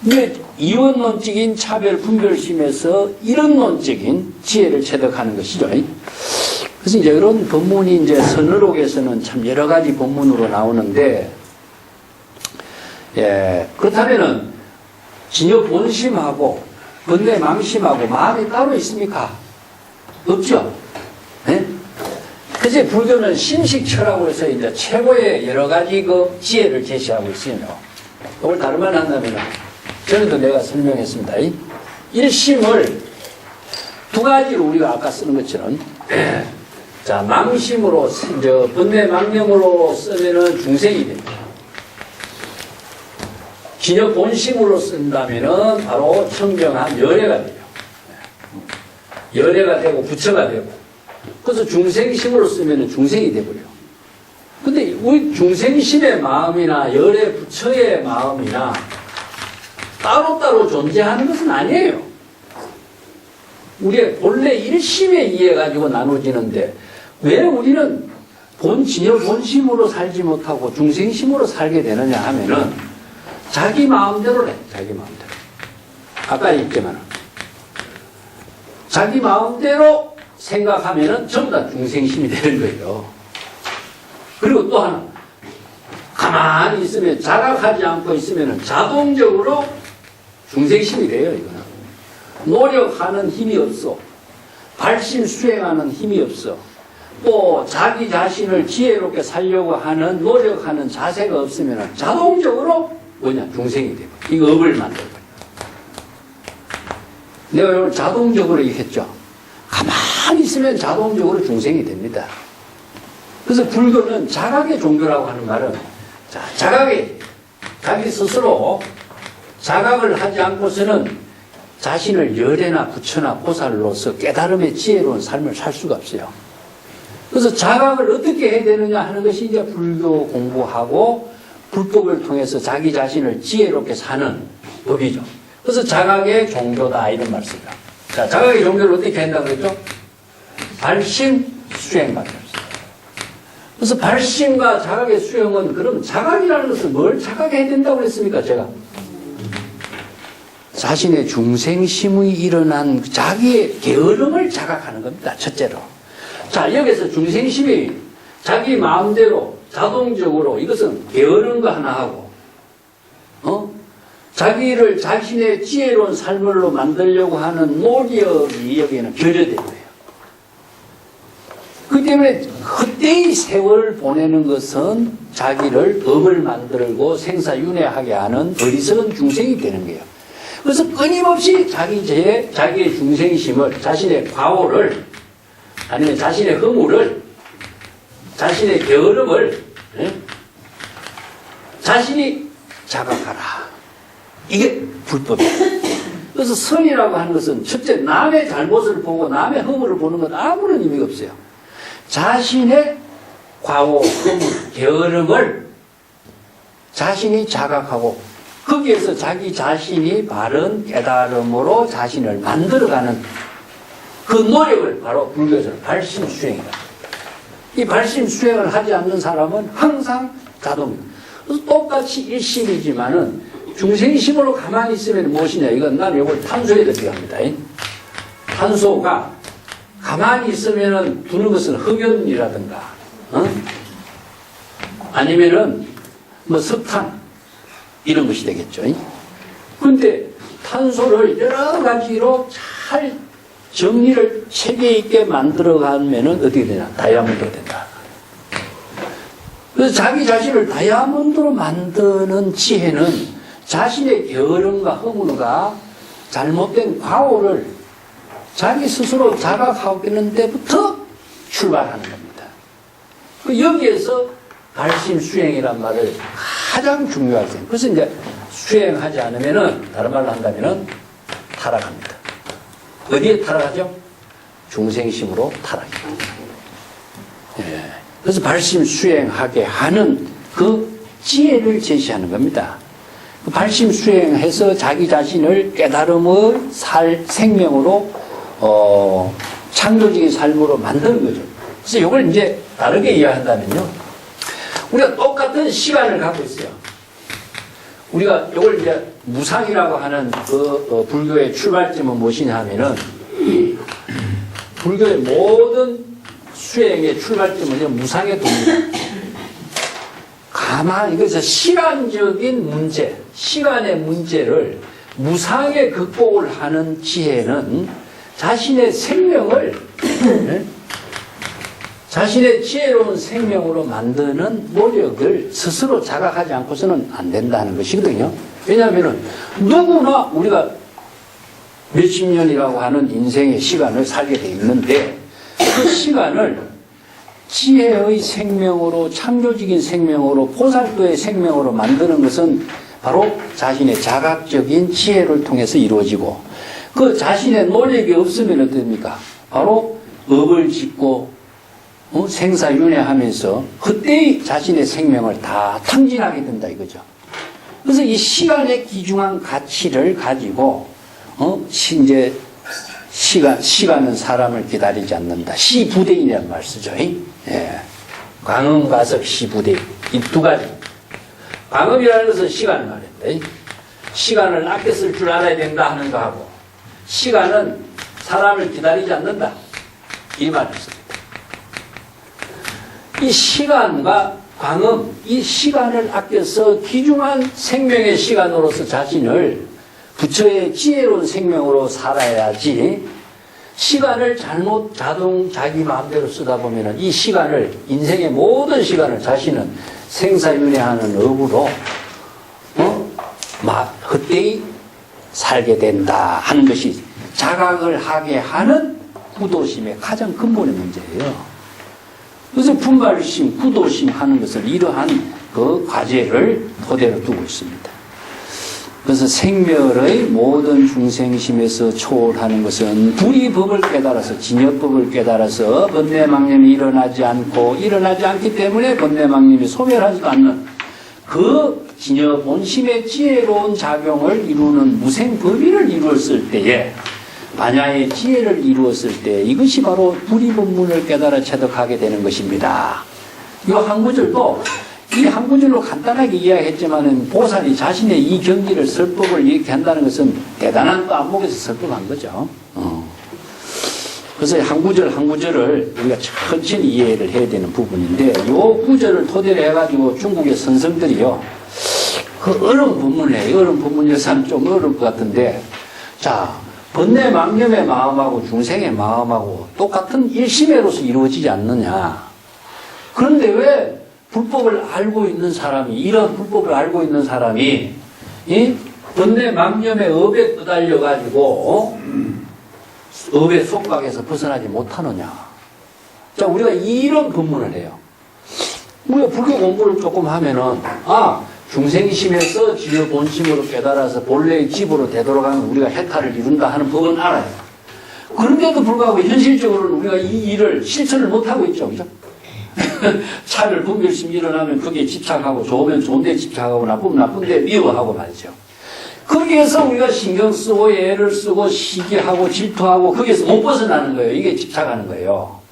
[SPEAKER 1] 근데 이원론적인 차별 분별심에서 이론론적인 지혜를 체득하는 것이죠. 그래서 이제 이런 법문이 이제 선어록에서는 참 여러 가지 법문으로 나오는데, 그렇다면은 진여 본심하고 번뇌 망심하고 마음이 따로 있습니까? 없죠. 그래서 불교는 심식처라고 해서 이제 최고의 여러 가지 그 지혜를 제시하고 있어요. 이걸 다른 말 한다면, 전에도 내가 설명했습니다. 일심을 두 가지로 우리가 아까 쓰는 것처럼, 자, 망심으로, 번뇌 망념으로 쓰면은 중생이 됩니다. 진여 본심으로 쓴다면은 바로 청정한 열애가 돼요. 열애가 되고 부처가 되고. 그래서 중생심으로 쓰면은 중생이 돼버려요. 근데 우리 중생심의 마음이나 열애 부처의 마음이나 따로따로 존재하는 것은 아니에요. 우리의 본래 일심에 의해 가지고 나눠지는데, 왜 우리는 진여 본심으로 살지 못하고 중생심으로 살게 되느냐 하면은 자기 마음대로 해. 자기 마음대로. 아까 얘기했지만 자기 마음대로 생각하면은 전부 다 중생심이 되는 거예요. 그리고 또 하나, 가만히 있으면, 자각하지 않고 있으면은 자동적으로 중생심이 돼요. 이거는 노력하는 힘이 없어. 발심 수행하는 힘이 없어. 또 자기 자신을 지혜롭게 살려고 하는 노력하는 자세가 없으면 자동적으로 중생이 되고, 이거 업을 만들고. 내가 오늘 자동적으로 얘기했죠. 가만히 있으면 자동적으로 중생이 됩니다. 그래서 불교는 자각의 종교라고 하는 말은, 자각이 자기 스스로 자각을 하지 않고서는 자신을 열애나 부처나 보살로서 깨달음의 지혜로운 삶을 살 수가 없어요. 그래서 자각을 어떻게 해야 되느냐 하는 것이 이제 불교 공부하고 불법을 통해서 자기 자신을 지혜롭게 사는 법이죠. 그래서 자각의 종교다, 이런 말씀이다. 자, 자각의 종교를 어떻게 한다고 했죠? 발심, 수행 말이었어요. 그래서 발심과 자각의 수행은, 그럼 자각이라는 것은 뭘 자각해야 된다고 그랬습니까, 제가? 자신의 중생심이 일어난 자기의 게으름을 자각하는 겁니다, 첫째로. 자, 여기서 중생심이 자기 마음대로 자동적으로, 이것은 게으른 거 하나 하고, 자기를 자신의 지혜로운 삶으로 만들려고 하는 노력이 여기에는 결여된 거예요. 그 때문에 헛되이 세월을 보내는 것은 자기를 업을 만들고 생사윤회하게 하는 어리석은 중생이 되는 거예요. 그래서 끊임없이 자기의 중생심을, 자신의 과오를, 아니면 자신의 허물을, 자신의 게으름을 자신이 자각하라. 이게 불법이에요. 그래서 선이라고 하는 것은 첫째, 남의 잘못을 보고 남의 허물을 보는 건 아무런 의미가 없어요. 자신의 과오, 허물, 게으름을 자신이 자각하고 거기에서 자기 자신이 바른 깨달음으로 자신을 만들어가는 그 노력을 바로 불교에서는 발심수행이다. 이 발심수행을 하지 않는 사람은 항상 자동입니다. 그래서 똑같이 일심이지만은 중생심으로 가만히 있으면 무엇이냐, 이건 난 이걸 탄소에 들어갑니다. 탄소가 가만히 있으면은 두는 것은 흑연이라든가, 아니면은 뭐 석탄, 이런 것이 되겠죠. 그런데 탄소를 여러 가지로 잘 정리를 체계 있게 만들어가면은 어떻게 되냐? 다이아몬드가 된다. 그래서 자기 자신을 다이아몬드로 만드는 지혜는 자신의 게으름과 허물과 잘못된 과오를 자기 스스로 자각하고 있는 데부터 출발하는 겁니다. 그 여기에서 발심 수행이란 말을 가장 중요하게 생각해요. 그래서 이제 수행하지 않으면은, 다른 말로 한다면은 타락합니다. 어디에 타락하죠? 중생심으로 타락합니다. 예. 그래서 발심 수행하게 하는 그 지혜를 제시하는 겁니다. 그 발심 수행해서 자기 자신을 깨달음의 생명으로, 창조적인 삶으로 만드는 거죠. 그래서 이걸 이제 다르게 이해한다면요. 우리가 똑같은 시간을 갖고 있어요. 우리가 이걸 이제 무상이라고 하는 그 불교의 출발점은 무엇이냐 하면은, 불교의 모든 수행의 출발점은 무상의 도입니다. 가만히, 그래서 시간적인 문제, 시간의 문제를 무상에 극복을 하는 지혜는 자신의 생명을 자신의 지혜로운 생명으로 만드는 노력을 스스로 자각하지 않고서는 안 된다는 것이거든요. 왜냐하면 누구나 우리가 몇십 년이라고 하는 인생의 시간을 살게 돼 있는데 그 시간을 지혜의 생명으로, 창조적인 생명으로, 보살도의 생명으로 만드는 것은 바로 자신의 자각적인 지혜를 통해서 이루어지고, 그 자신의 노력이 없으면 어떻습니까? 바로 업을 짓고 생사윤회하면서 그때의 자신의 생명을 다 탕진하게 된다 이거죠. 그래서 이 시간의 귀중한 가치를 가지고 이제 시간은 사람을 기다리지 않는다. 시부대인이라는 말 쓰죠. 예. 광음가석 시부대인. 이 두 가지. 광음이라는 것은 시간을 말한다. 시간을 아껴 쓸 줄 알아야 된다 하는 거하고, 시간은 사람을 기다리지 않는다. 이 말을 씁니다. 이 시간과 광음, 이 시간을 아껴서 귀중한 생명의 시간으로서 자신을 부처의 지혜로운 생명으로 살아야지, 시간을 잘못 자기 마음대로 쓰다 보면 이 시간을, 인생의 모든 시간을 자신은 생사윤회하는 업으로 헛되이 살게 된다 하는 것이 자각을 하게 하는 구도심의 가장 근본의 문제예요. 그래서 분발심, 구도심 하는 것은 이러한 그 과제를 토대로 두고 있습니다. 그래서 생멸의 모든 중생심에서 초월하는 것은 불이법을 깨달아서, 진여법을 깨달아서 번뇌망념이 일어나지 않기 때문에 번뇌망념이 소멸하지도 않는 그 진여 본심의 지혜로운 작용을 이루는 무생법위를 이루었을 때에, 반야의 지혜를 이루었을 때 이것이 바로 불이법문을 깨달아 체득하게 되는 것입니다. 이 한 구절도 이 한 구절로 간단하게 이야기했지만은 보살이 자신의 이 경지를 설법을 이렇게 한다는 것은 대단한 또 안목에서 설법한 거죠. 그래서 한 구절 한 구절을 우리가 천천히 이해를 해야 되는 부분인데, 이 구절을 토대로 해가지고 중국의 선성들이요, 그 어려운 본문이에요. 어려운 본문이라서 좀 어려울 것 같은데, 자, 번뇌망념의 마음하고 중생의 마음하고 똑같은 일심회로서 이루어지지 않느냐. 그런데 왜 불법을 알고 있는 사람이, 이런 불법을 알고 있는 사람이 이 번뇌망념의 업에 끄달려가지고 업의 속박에서 벗어나지 못하느냐. 자, 우리가 이런 법문을 해요. 우리가 불교 공부를 조금 하면은, 중생심에서 지혜 본심으로 깨달아서 본래의 집으로 되돌아가면 우리가 해탈을 이룬다 하는 법은 알아요. 그런데도 불구하고 현실적으로는 우리가 이 일을 실천을 못하고 있죠. 그죠? 차별 분별심이 일어나면 거기에 집착하고, 좋으면 좋은 데 집착하고, 나쁘면 나쁜 데 미워하고 말이죠. 거기에서 우리가 신경 쓰고 애를 쓰고 시기하고 질투하고 거기에서 못 벗어나는 거예요. 이게 집착하는 거예요.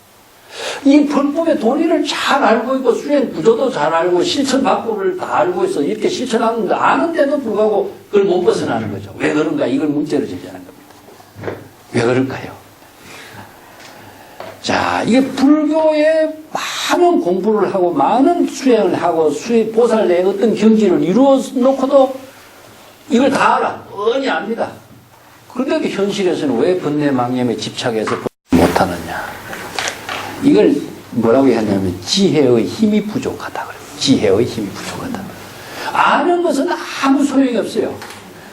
[SPEAKER 1] 이 불법의 도리를 잘 알고 있고 수행 구조도 잘 알고 실천 방법을 다 알고 있어 이렇게 실천하는데 아는데도 불구하고 그걸 못 벗어나는 거죠. 왜 그런가? 이걸 문제로 제기하는 겁니다. 왜 그럴까요? 자, 이게 불교에 많은 공부를 하고 많은 수행을 하고 보살의 어떤 경지를 이루어 놓고도 이걸 다 알아. 뻔히 압니다. 그런데도 현실에서는 왜 번뇌망념에 집착해서 못하느냐. 이걸 뭐라고 하냐면 지혜의 힘이 부족하다. 그래요. 지혜의 힘이 부족하다. 아는 것은 아무 소용이 없어요.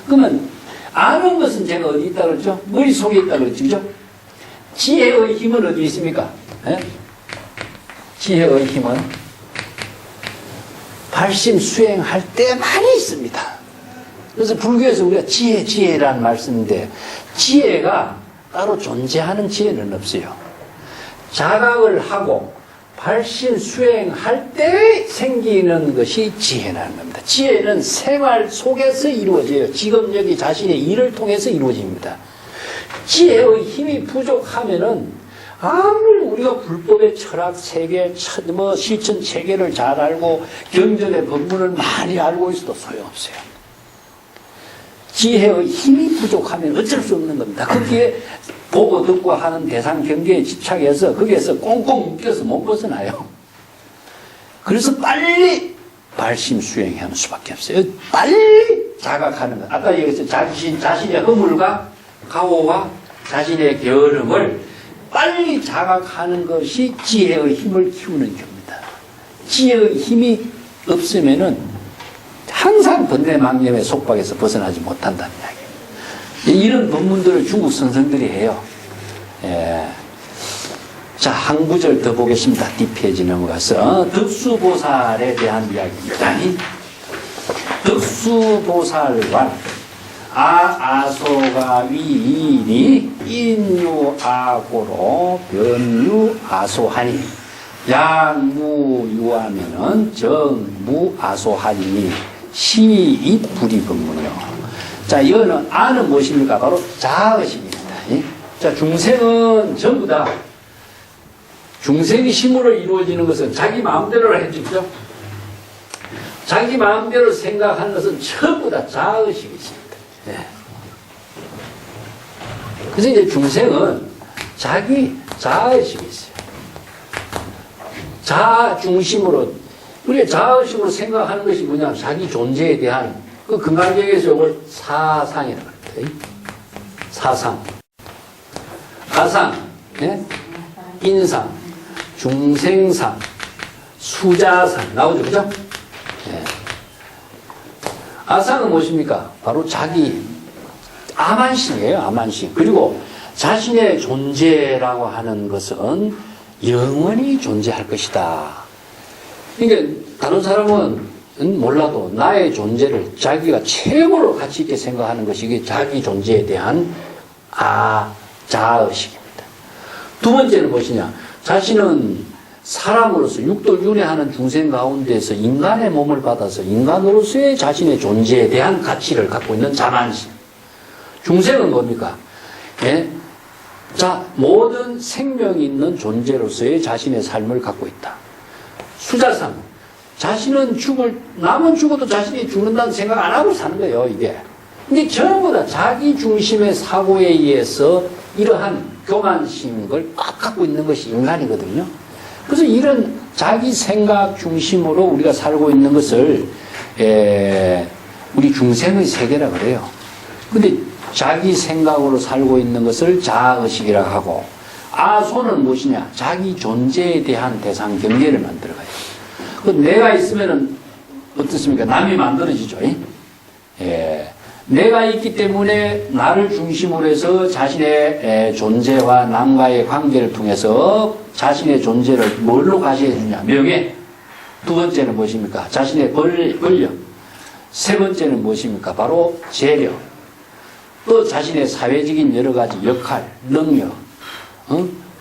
[SPEAKER 1] 그러면 아는 것은 제가 어디 있다 그랬죠? 머릿속에 있다 그랬죠? 그죠? 지혜의 힘은 어디 있습니까? 예? 지혜의 힘은 발심 수행할 때만이 있습니다. 그래서 불교에서 우리가 지혜라는 말씀인데 지혜가 따로 존재하는 지혜는 없어요. 자각을 하고 발심 수행할 때 생기는 것이 지혜라는 겁니다. 지혜는 생활 속에서 이루어져요. 지금 여기 자신의 일을 통해서 이루어집니다. 지혜의 힘이 부족하면은 아무리 우리가 불법의 철학 세계, 실천 체계를 잘 알고 경전의 법문을 많이 알고 있어도 소용없어요. 지혜의 힘이 부족하면 어쩔 수 없는 겁니다. 거기에 보고 듣고 하는 대상 경계에 집착해서 거기에서 꽁꽁 묶여서 못 벗어나요. 그래서 빨리 발심 수행하는 수밖에 없어요. 빨리 자각하는 것. 아까 얘기했어요. 자신의 허물과 가오와 자신의 게으름을 빨리 자각하는 것이 지혜의 힘을 키우는 겁니다. 지혜의 힘이 없으면은 항상 번뇌망념의 속박에서 벗어나지 못한다는 이야기입니다. 이런 법문들을 중국 선생들이 해요. 예. 자, 한 구절 더 보겠습니다. 뒷페이지 넘어가서 덕수보살에 대한 이야기입니다. 덕수보살과 아소가 위인이 인유아고로 변유아소하니 양무유하면은 정무아소하니 시입불이법문이요. 자, 이거는 아는 무엇입니까? 바로 자의식입니다. 자, 중생은 전부 다 중생이 힘으로 이루어지는 것은 자기 마음대로 해주죠. 자기 마음대로 생각하는 것은 전부 다 자의식이 있습니다. 네. 그래서 이제 중생은 자기 자의식이 있어요. 자아 중심으로, 우리가 자의식으로 생각하는 것이 뭐냐? 자기 존재에 대한, 그 금강경에서 이걸 사상이라고 합니다. 사상. 가상, 네? 인상, 중생상, 수자상, 나오죠, 그죠? 네. 아상은 무엇입니까? 바로 자기 아만심이에요. 아만심. 그리고 자신의 존재라고 하는 것은 영원히 존재할 것이다. 그러니까 다른 사람은 몰라도 나의 존재를 자기가 최고로 가치 있게 생각하는 것이 이게 자기 존재에 대한 자의식입니다. 두 번째는 무엇이냐? 자신은 사람으로서 육도 윤회하는 중생 가운데서 인간의 몸을 받아서 인간으로서의 자신의 존재에 대한 가치를 갖고 있는 자만심. 중생은 뭡니까? 예? 자, 모든 생명이 있는 존재로서의 자신의 삶을 갖고 있다. 수자상. 자신은 남은 죽어도 자신이 죽는다는 생각 안 하고 사는 거예요, 이게. 근데 전부 다 자기 중심의 사고에 의해서 이러한 교만심을 꽉 갖고 있는 것이 인간이거든요. 그래서 이런 자기 생각 중심으로 우리가 살고 있는 것을 우리 중생의 세계라 그래요. 근데 자기 생각으로 살고 있는 것을 자아의식이라고 하고, 아소는 무엇이냐? 자기 존재에 대한 대상 경계를 만들어가요. 그 내가 있으면은 어떻습니까? 남이 만들어지죠. 예. 내가 있기 때문에 나를 중심으로 해서 자신의 존재와 남과의 관계를 통해서 자신의 존재를 뭘로 가시해 주냐? 명예. 두 번째는 무엇입니까? 자신의 권력. 세 번째는 무엇입니까? 바로 재력. 또 자신의 사회적인 여러 가지 역할, 능력.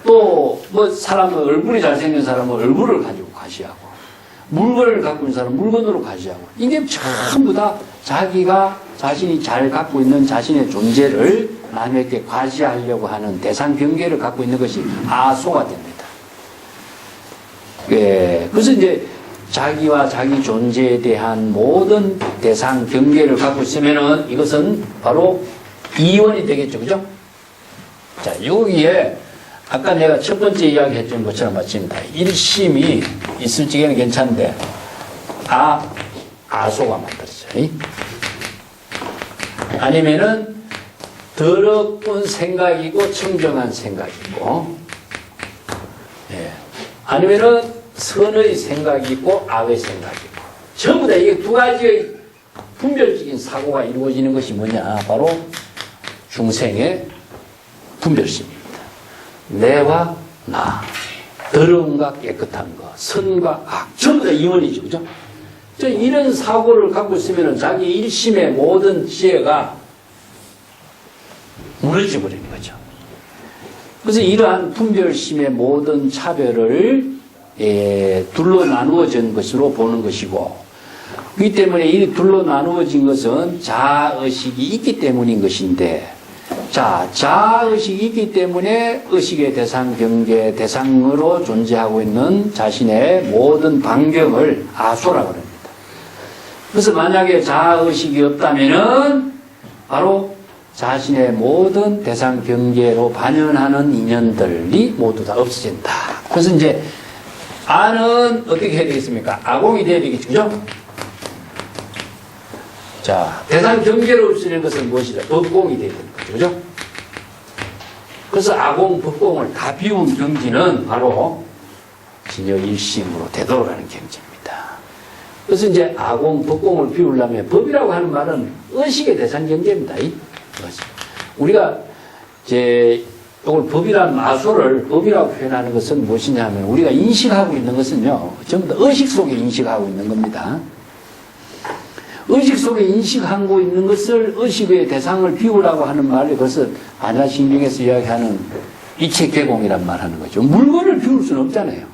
[SPEAKER 1] 또 뭐 사람은 얼굴이 잘생긴 사람은 얼굴을 가지고 과시하고, 물건을 갖고 있는 사람은 물건으로 과시하고, 이게 전부 다 자신이 잘 갖고 있는 자신의 존재를 남에게 과시하려고 하는 대상 경계를 갖고 있는 것이 아소가 됩니다. 예, 그래서 이제 자기와 자기 존재에 대한 모든 대상 경계를 갖고 있으면은 이것은 바로 이원이 되겠죠, 그죠? 자, 여기에 아까 내가 첫 번째 이야기 했던 것처럼 마칩니다. 일심이 있을 적에는 괜찮은데, 아소가 만들어져요. 아니면은 더럽은 생각이고 청정한 생각이고, 예. 아니면은 선의 생각이고 악의 생각이고, 전부 다 이게 두 가지의 분별적인 사고가 이루어지는 것이 뭐냐? 바로 중생의 분별심입니다. 내와 나, 더러움과 깨끗한 것, 선과 악, 전부 다 이원이죠, 그죠? 이런 사고를 갖고 있으면 자기 일심의 모든 지혜가 무너져 버리는 거죠. 그래서 이러한 분별심의 모든 차별을 둘로 나누어진 것으로 보는 것이고, 그렇기 때문에 이 둘로 나누어진 것은 자아의식이 있기 때문인 것인데, 자아의식이 있기 때문에 의식의 대상, 경계, 대상으로 존재하고 있는 자신의 모든 반경을 아소라고 합니다. 그래서 만약에 자아의식이 없다면은 바로 자신의 모든 대상 경계로 반연하는 인연들이 모두 다 없어진다. 그래서 이제 아는 어떻게 해야 되겠습니까? 아공이 돼야 되겠죠. 그죠? 자, 대상 경계로 없어지는 것은 무엇이죠? 법공이 돼야 되는 거죠. 그죠? 그래서 아공, 법공을 다 비운 경지는 바로 진여 일심으로 되돌아가는 경지입니다. 그래서 이제 아공, 법공을 비우려면 법이라고 하는 말은 의식의 대상 경계입니다. 우리가 이제 이걸 법이란 마소를 법이라고 표현하는 것은 무엇이냐 하면 우리가 인식하고 있는 것은요, 전부 다 의식 속에 인식하고 있는 겁니다. 의식 속에 인식하고 있는 것을 의식의 대상을 비우라고 하는 말이 그것은 반야신경에서 이야기하는 이체 개공이란 말 하는 거죠. 물건을 비울 수는 없잖아요.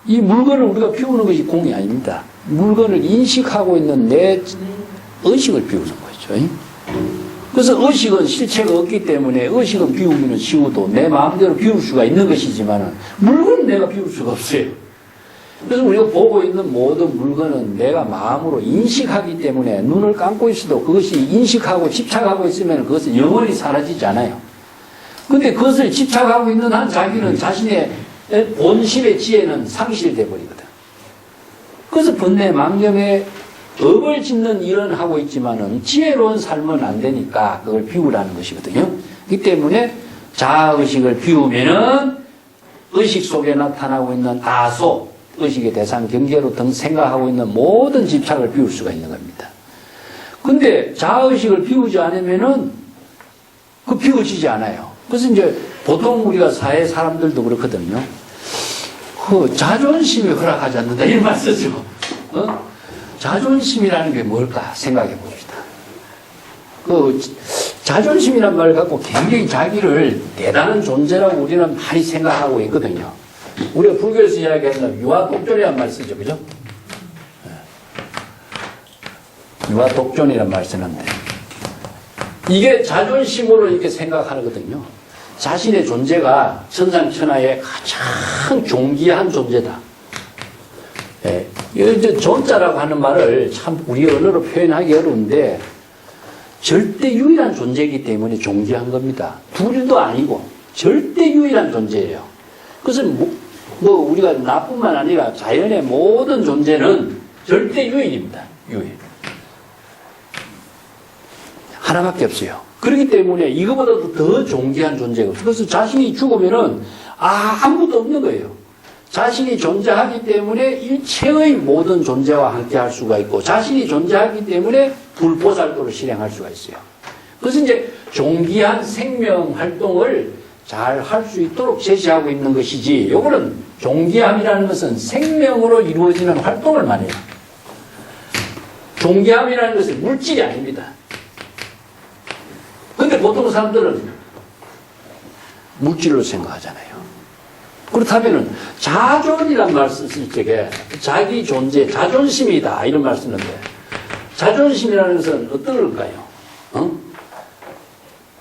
[SPEAKER 1] 이 물건을 우리가 비우는 것이 공이 아닙니다. 물건을 인식하고 있는 내 의식을 비우는 거죠. 그래서 의식은 실체가 없기 때문에 의식은 비우면 쉬워도 내 마음대로 비울 수가 있는 것이지만 물건은 내가 비울 수가 없어요. 그래서 우리가 보고 있는 모든 물건은 내가 마음으로 인식하기 때문에 눈을 감고 있어도 그것이 인식하고 집착하고 있으면 그것은 영원히 사라지지 않아요. 근데 그것을 집착하고 있는 한 자기는 자신의 본심의 지혜는 상실돼 버리거든. 그래서 번뇌 망념에 업을 짓는 일은 하고 있지만은 지혜로운 삶은 안 되니까 그걸 비우라는 것이거든요. 그렇기 때문에 자아의식을 비우면은 의식 속에 나타나고 있는 아소, 의식의 대상 경계로 등 생각하고 있는 모든 집착을 비울 수가 있는 겁니다. 근데 자아의식을 비우지 않으면은 그 비워지지 않아요. 그래서 이제 보통 우리가 사회 사람들도 그렇거든요. 자존심이 허락하지 않는다. 이런 말 쓰죠. 자존심이라는 게 뭘까 생각해 봅시다. 자존심이란 말을 갖고 굉장히 자기를 대단한 존재라고 우리는 많이 생각하고 있거든요. 우리가 불교에서 이야기하는 유아독존이란 말 쓰죠. 그죠? 유아독존이란 말 쓰는데 이게 자존심으로 이렇게 생각하거든요. 자신의 존재가 천상천하의 가장 존귀한 존재다. 예. 이제 존자라고 하는 말을 참 우리 언어로 표현하기 어려운데 절대 유일한 존재이기 때문에 존귀한 겁니다. 둘도 아니고 절대 유일한 존재예요. 그것은 우리가 나뿐만 아니라 자연의 모든 존재는 절대 유일입니다. 유일. 하나밖에 없어요. 그렇기 때문에 이거보다도 더 존귀한 존재가 없어요. 그래서 자신이 죽으면은 아무것도 없는 거예요. 자신이 존재하기 때문에 일체의 모든 존재와 함께 할 수가 있고 자신이 존재하기 때문에 불보살도를 실행할 수가 있어요. 그래서 이제 존귀한 생명 활동을 잘 할 수 있도록 제시하고 있는 것이지 요거는 존귀함이라는 것은 생명으로 이루어지는 활동을 말해요. 존귀함이라는 것은 물질이 아닙니다. 근데 보통 사람들은 물질로 생각하잖아요. 그렇다면은 자존이란 말 쓸 적에 자기 존재, 자존심이다 이런 말 쓰는데 자존심이라는 것은 어떤 걸까요?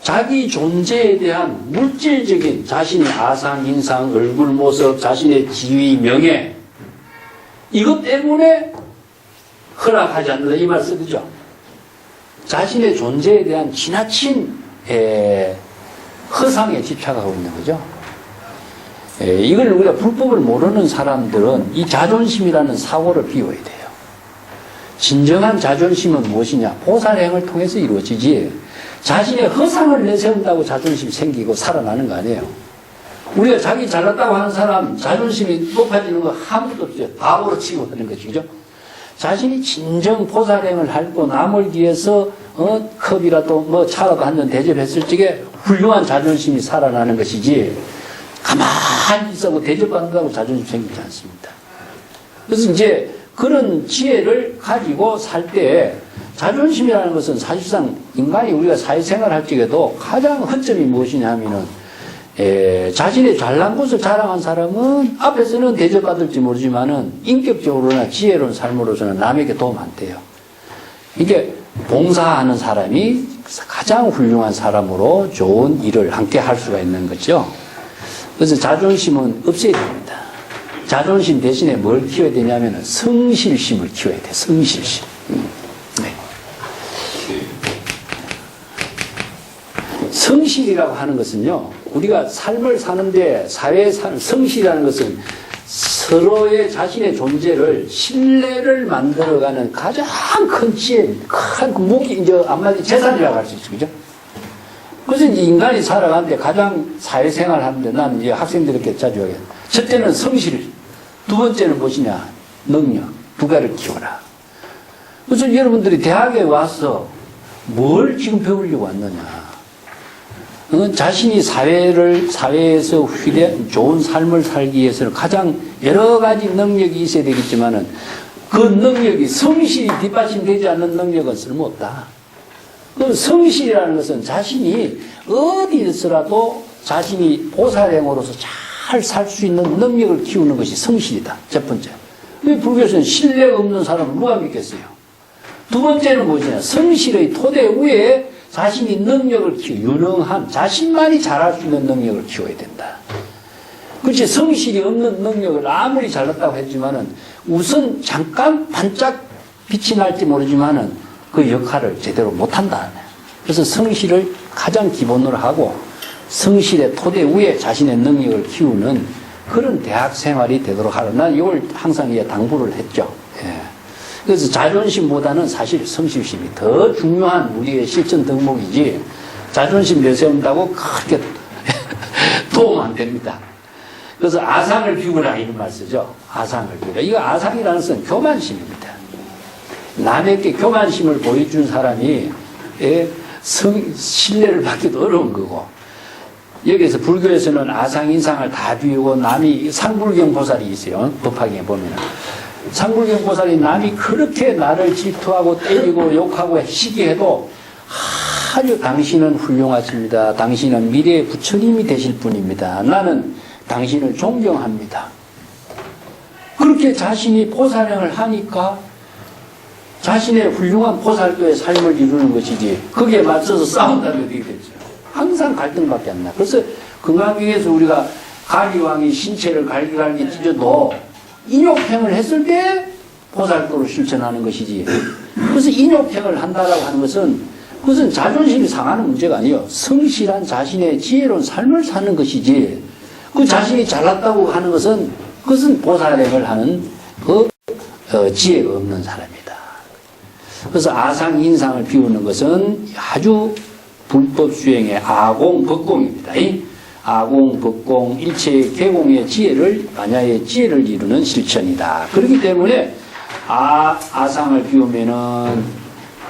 [SPEAKER 1] 자기 존재에 대한 물질적인 자신의 아상, 인상, 얼굴 모습, 자신의 지위, 명예 이것 때문에 허락하지 않는다 이 말 쓰죠. 자신의 존재에 대한 지나친 허상에 집착하고 있는 거죠. 이걸 우리가 불법을 모르는 사람들은 이 자존심이라는 사고를 비워야 돼요. 진정한 자존심은 무엇이냐? 보살행을 통해서 이루어지지. 자신의 허상을 내세운다고 자존심이 생기고 살아나는 거 아니에요. 우리가 자기 잘났다고 하는 사람 자존심이 높아지는 거 아무것도 없어요. 바보로 치고 하는 거지, 그죠? 자신이 진정 보살행을 하고 남을 위해서 컵이라도 뭐 차라도 한 잔 대접했을 적에 훌륭한 자존심이 살아나는 것이지, 가만히 있어도 대접받는다고 자존심 생기지 않습니다. 그래서 이제 그런 지혜를 가지고 살 때 자존심이라는 것은 사실상 인간이 우리가 사회생활 할 적에도 가장 허점이 무엇이냐 하면은 자신의 잘난 것을 자랑한 사람은 앞에서는 대접받을지 모르지만은 인격적으로나 지혜로운 삶으로서는 남에게 도움 안 돼요. 이게 봉사하는 사람이 가장 훌륭한 사람으로 좋은 일을 함께 할 수가 있는 거죠. 그래서 자존심은 없애야 됩니다. 자존심 대신에 뭘 키워야 되냐면 성실심을 키워야 돼. 성실심. 네. 성실이라고 하는 것은요, 우리가 삶을 사는데 사회에 사는 성실이라는 것은 서로의 자신의 존재를 신뢰를 만들어가는 가장 큰 지혜, 큰 무기, 이제 한마디 재산이라고 할 수 있죠, 그죠? 그래서 이제 인간이 살아가는데 가장 사회생활 하는데 나는 이제 학생들에게 자주 하게. 첫째는 성실, 두 번째는 무엇이냐? 능력, 두 가지를 키워라. 그래서 여러분들이 대학에 와서 뭘 지금 배우려고 왔느냐? 자신이 사회에서 좋은 삶을 살기 위해서는 가장 여러 가지 능력이 있어야 되겠지만은 그 능력이 성실이 뒷받침되지 않는 능력은 쓸모없다. 그 성실이라는 것은 자신이 어디서라도 자신이 보살행으로서 잘 살 수 있는 능력을 키우는 것이 성실이다. 첫 번째. 왜 불교에서는 신뢰 없는 사람을 누가 믿겠어요? 두 번째는 무엇이냐? 성실의 토대 위에 자신이 능력을 유능한, 자신만이 잘할 수 있는 능력을 키워야 된다. 그렇지, 성실이 없는 능력을 아무리 잘났다고 했지만은 우선 잠깐 반짝 빛이 날지 모르지만은 그 역할을 제대로 못한다. 그래서 성실을 가장 기본으로 하고 성실의 토대 위에 자신의 능력을 키우는 그런 대학 생활이 되도록 하라. 난 이걸 항상 당부를 했죠. 예. 그래서 자존심보다는 사실 성실심이 더 중요한 우리의 실천 덕목이지, 자존심 내세운다고 그렇게 도움 안 됩니다. 그래서 아상을 비우라 이런 말 쓰죠. 아상을 비우라. 이거 아상이라는 것은 교만심입니다. 남에게 교만심을 보여준 사람이 신뢰를 받기도 어려운 거고, 여기에서 불교에서는 아상, 인상을 다 비우고 남이 상불경 보살이 있어요. 법화경에 보면은. 상불경 보살이 남이 그렇게 나를 질투하고 때리고 욕하고 시기해도 아주 당신은 훌륭하십니다. 당신은 미래의 부처님이 되실 분입니다. 나는 당신을 존경합니다. 그렇게 자신이 보살행을 하니까 자신의 훌륭한 보살도의 삶을 이루는 것이지, 거기에 맞서서 싸운다면 어떻게 되죠? 항상 갈등밖에 안 나. 그래서 금강경에서 우리가 가리왕이 신체를 갈기갈기 찢어도 인욕행을 했을 때 보살도를 실천하는 것이지. 그래서 인욕행을 한다라고 하는 것은 그것은 자존심이 상하는 문제가 아니에요. 성실한 자신의 지혜로운 삶을 사는 것이지, 그 자신이 잘났다고 하는 것은 그것은 보살행을 하는 그 지혜가 없는 사람이다. 그래서 아상, 인상을 비우는 것은 아주 불법 수행의 아공, 법공입니다. 아공, 법공, 일체의 개공의 지혜를, 만야의 지혜를 이루는 실천이다. 그렇기 때문에 아상을 비우면은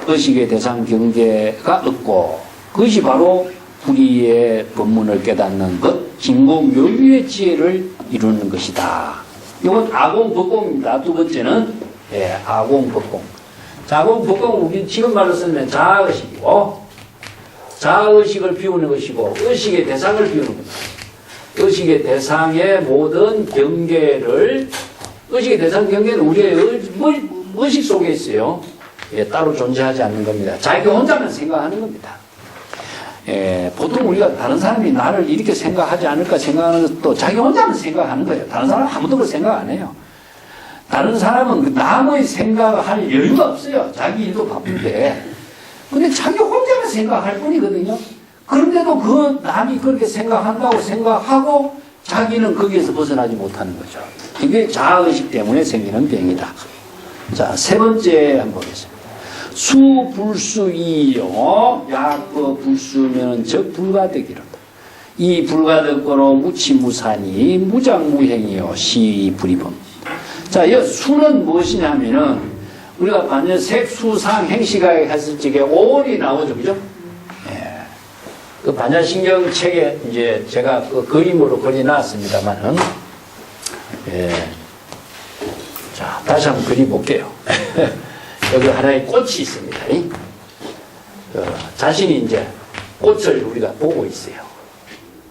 [SPEAKER 1] 의식의 대상 경계가 없고, 그것이 바로 불의의 법문을 깨닫는 것, 진공묘유의 지혜를 이루는 것이다. 이건 아공, 법공입니다. 두 번째는 아공, 법공. 자공, 법공, 우리 지금 말로 쓰면 자아의식이고, 자아의식을 비우는 것이고, 의식의 대상을 비우는 겁니다. 의식의 대상의 모든 경계를, 의식의 대상 경계는 우리의 의식 속에 있어요. 따로 존재하지 않는 겁니다. 자기 혼자만 생각하는 겁니다. 보통 우리가 다른 사람이 나를 이렇게 생각하지 않을까 생각하는 것도 자기 혼자만 생각하는 거예요. 다른 사람은 아무도 그걸 생각 안 해요. 다른 사람은 남의 생각을 할 여유가 없어요. 자기 일도 바쁜데. 근데 자기 혼자만 생각할 뿐이거든요. 그런데도 그 남이 그렇게 생각한다고 생각하고 자기는 거기에서 벗어나지 못하는 거죠. 이게 자아의식 때문에 생기는 병이다. 자, 세 번째 한번 보겠습니다. 수불수이요. 약거 불수면 적 불가득이로다. 이 불가득거로 무치무산이 무장무행이요. 시불이범. 자, 이 수는 무엇이냐면은 우리가 반면 색수상 행시가에 했을 적에 오온이 나오죠. 그죠? 예. 그 반야신경 책에 이제 제가 그 그림으로 그려놨습니다만은, 예. 자, 다시 한번 그려볼게요. 여기 하나의 꽃이 있습니다. 자신이 이제 꽃을 우리가 보고 있어요.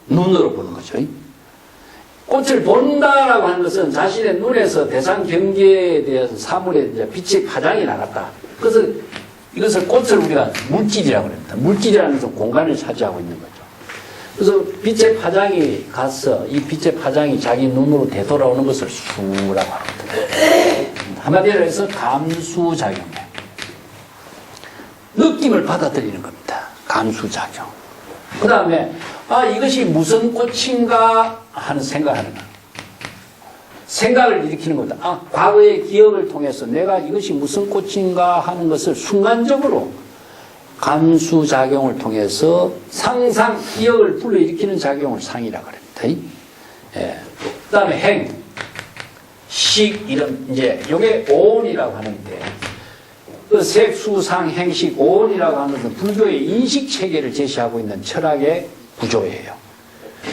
[SPEAKER 1] 눈으로 보는 거죠. 꽃을 본다라고 하는 것은 자신의 눈에서 대상 경계에 대해서 사물에 이제 빛의 파장이 나갔다. 그래서 이것을 꽃을 우리가 물질이라고 합니다. 물질이라는 것은 공간을 차지하고 있는 거죠. 그래서 빛의 파장이 가서 이 빛의 파장이 자기 눈으로 되돌아오는 것을 수라고 합니다. 한마디로 해서 감수작용이에요. 느낌을 받아들이는 겁니다. 감수작용. 그 다음에 이것이 무슨 꽃인가 하는 생각하는 거예요. 생각을 일으키는 겁니다. 과거의 기억을 통해서 내가 이것이 무슨 꽃인가 하는 것을 순간적으로 감수작용을 통해서 상상, 기억을 불러일으키는 작용을 상이라고 합니다. 예. 그 다음에 행, 식, 이런, 이제, 요게 오온이라고 하는데, 그 색, 수, 상, 행식, 오온이라고 하는 것은 불교의 인식 체계를 제시하고 있는 철학의 구조예요.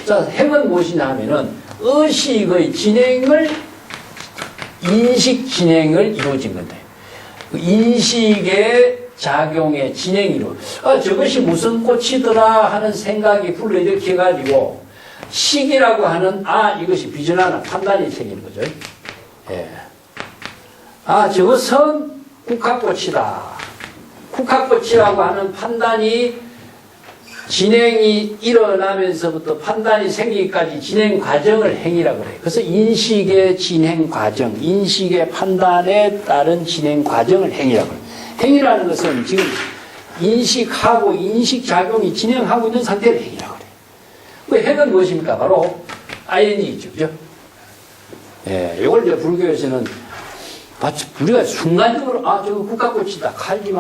[SPEAKER 1] 자, 행은 무엇이냐 하면은, 의식의 진행을, 인식 진행을 이루어진 건데, 인식의 작용의 진행이로, 저것이 무슨 꽃이더라 하는 생각이 불러일으켜가지고, 식이라고 하는, 이것이 비전하는 판단이 생기는 거죠. 예. 저것은 국화꽃이다. 국화꽃이라고 하는 판단이 진행이 일어나면서부터 판단이 생기기까지 진행 과정을 행위라고 그래요. 그래서 인식의 진행 과정, 인식의 판단에 따른 진행 과정을 행위라고 그래요. 행위라는 것은 지금 인식하고 인식작용이 진행하고 있는 상태를 행위라고 그래요. 그 행은 무엇입니까? 바로 ING죠. 그죠? 예, 이걸 이제 불교에서는 우리가 순간적으로 저거 국화꽃이다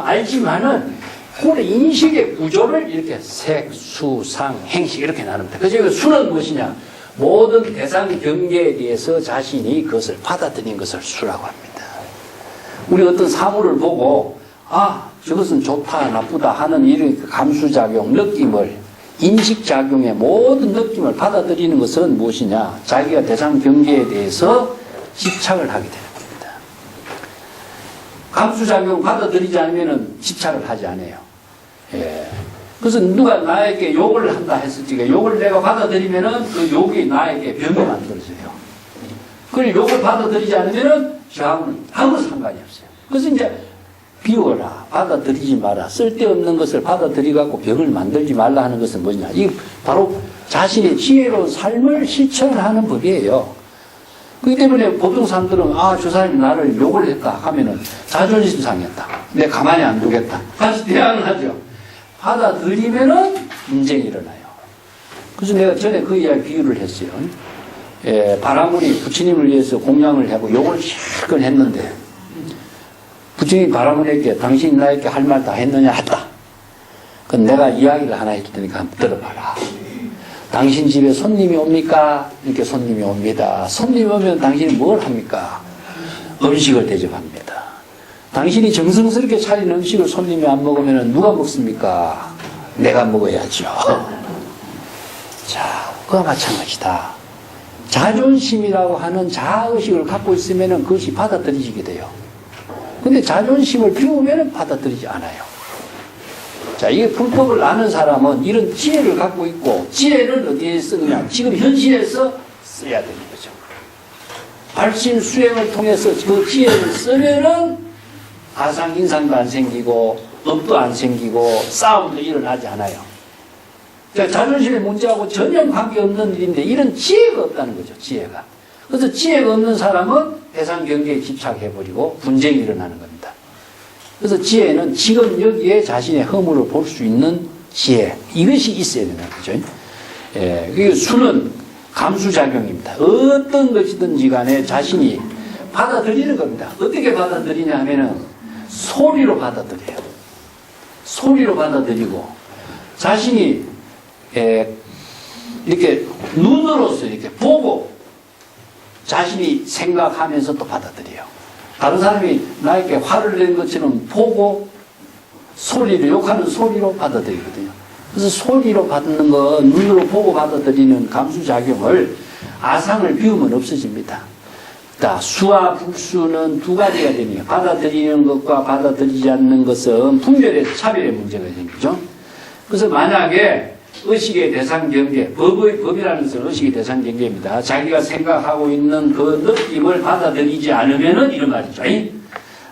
[SPEAKER 1] 알지만은 그 인식의 구조를 이렇게 색, 수, 상, 행식 이렇게 나눕니다. 그래서 수는 무엇이냐? 모든 대상 경계에 대해서 자신이 그것을 받아들인 것을 수라고 합니다. 우리 어떤 사물을 보고 저것은 좋다 나쁘다 하는 이런 감수작용, 느낌을 인식작용의 모든 느낌을 받아들이는 것은 무엇이냐? 자기가 대상 경계에 대해서 집착을 하게 되는 겁니다. 감수작용 받아들이지 않으면 집착을 하지 않아요. 예. 그래서 누가 나에게 욕을 한다 했을 때 욕을 내가 받아들이면은 그 욕이 나에게 병이 만들어져요. 그걸 욕을 받아들이지 않으면은 저하고는 아무 상관이 없어요. 그래서 이제 비워라, 받아들이지 마라, 쓸데없는 것을 받아들이갖고 병을 만들지 말라 하는 것은 뭐냐? 이 바로 자신의 지혜로운 삶을 실천하는 법이에요. 그렇기 때문에 보통 사람들은 저 사람이 나를 욕을 했다 하면은 자존심 상했다, 내 가만히 안 두겠다 다시 대항을 하죠. 받아들이면은 분쟁이 일어나요. 그래서 내가 전에 그 이야기 비유를 했어요. 바라문이 부처님을 위해서 공양을 하고 욕을 실컷 했는데 부처님이 바라문에게 당신이 나에게 할 말 다 했느냐 했다. 그럼 내가 이야기를 하나 해줄 테니까 한번 들어봐라. 당신 집에 손님이 옵니까? 이렇게 손님이 옵니다. 손님이 오면 당신이 뭘 합니까? 음식을 대접합니다. 당신이 정성스럽게 차린 음식을 손님이 안 먹으면 누가 먹습니까? 내가 먹어야죠. 자, 그와 마찬가지다. 자존심이라고 하는 자아의식을 갖고 있으면 그것이 받아들이게 돼요. 근데 자존심을 비우면 받아들이지 않아요. 자, 이게 불법을 아는 사람은 이런 지혜를 갖고 있고, 지혜를 어디에 쓰느냐? 지금 현실에서 써야 되는 거죠. 발심 수행을 통해서 그 지혜를 쓰면은 가상 인상도 안 생기고, 업도 안 생기고, 싸움도 일어나지 않아요. 자, 자존심의 문제하고 전혀 관계없는 일인데, 이런 지혜가 없다는 거죠, 지혜가. 그래서 지혜가 없는 사람은 대상 경계에 집착해버리고 분쟁이 일어나는 겁니다. 그래서 지혜는 지금 여기에 자신의 허물을 볼 수 있는 지혜, 이것이 있어야 되는 거죠. 그 수는 감수작용입니다. 어떤 것이든지 간에 자신이 받아들이는 겁니다. 어떻게 받아들이냐 하면은 소리로 받아들여요. 소리로 받아들이고 자신이 이렇게 눈으로서 이렇게 보고 자신이 생각하면서 또 받아들여요. 다른 사람이 나에게 화를 낸 것처럼 보고 소리를 욕하는 소리로 받아들이거든요. 그래서 소리로 받는 거, 눈으로 보고 받아들이는 감수작용을 아상을 비우면 없어집니다. 자, 수와 불수는 두 가지가 됩니다. 받아들이는 것과 받아들이지 않는 것은 분별의 차별의 문제가 생기죠. 그래서 만약에 의식의 대상 경계, 법이라는 것은 의식의 대상 경계입니다. 자기가 생각하고 있는 그 느낌을 받아들이지 않으면은 이런 말이죠.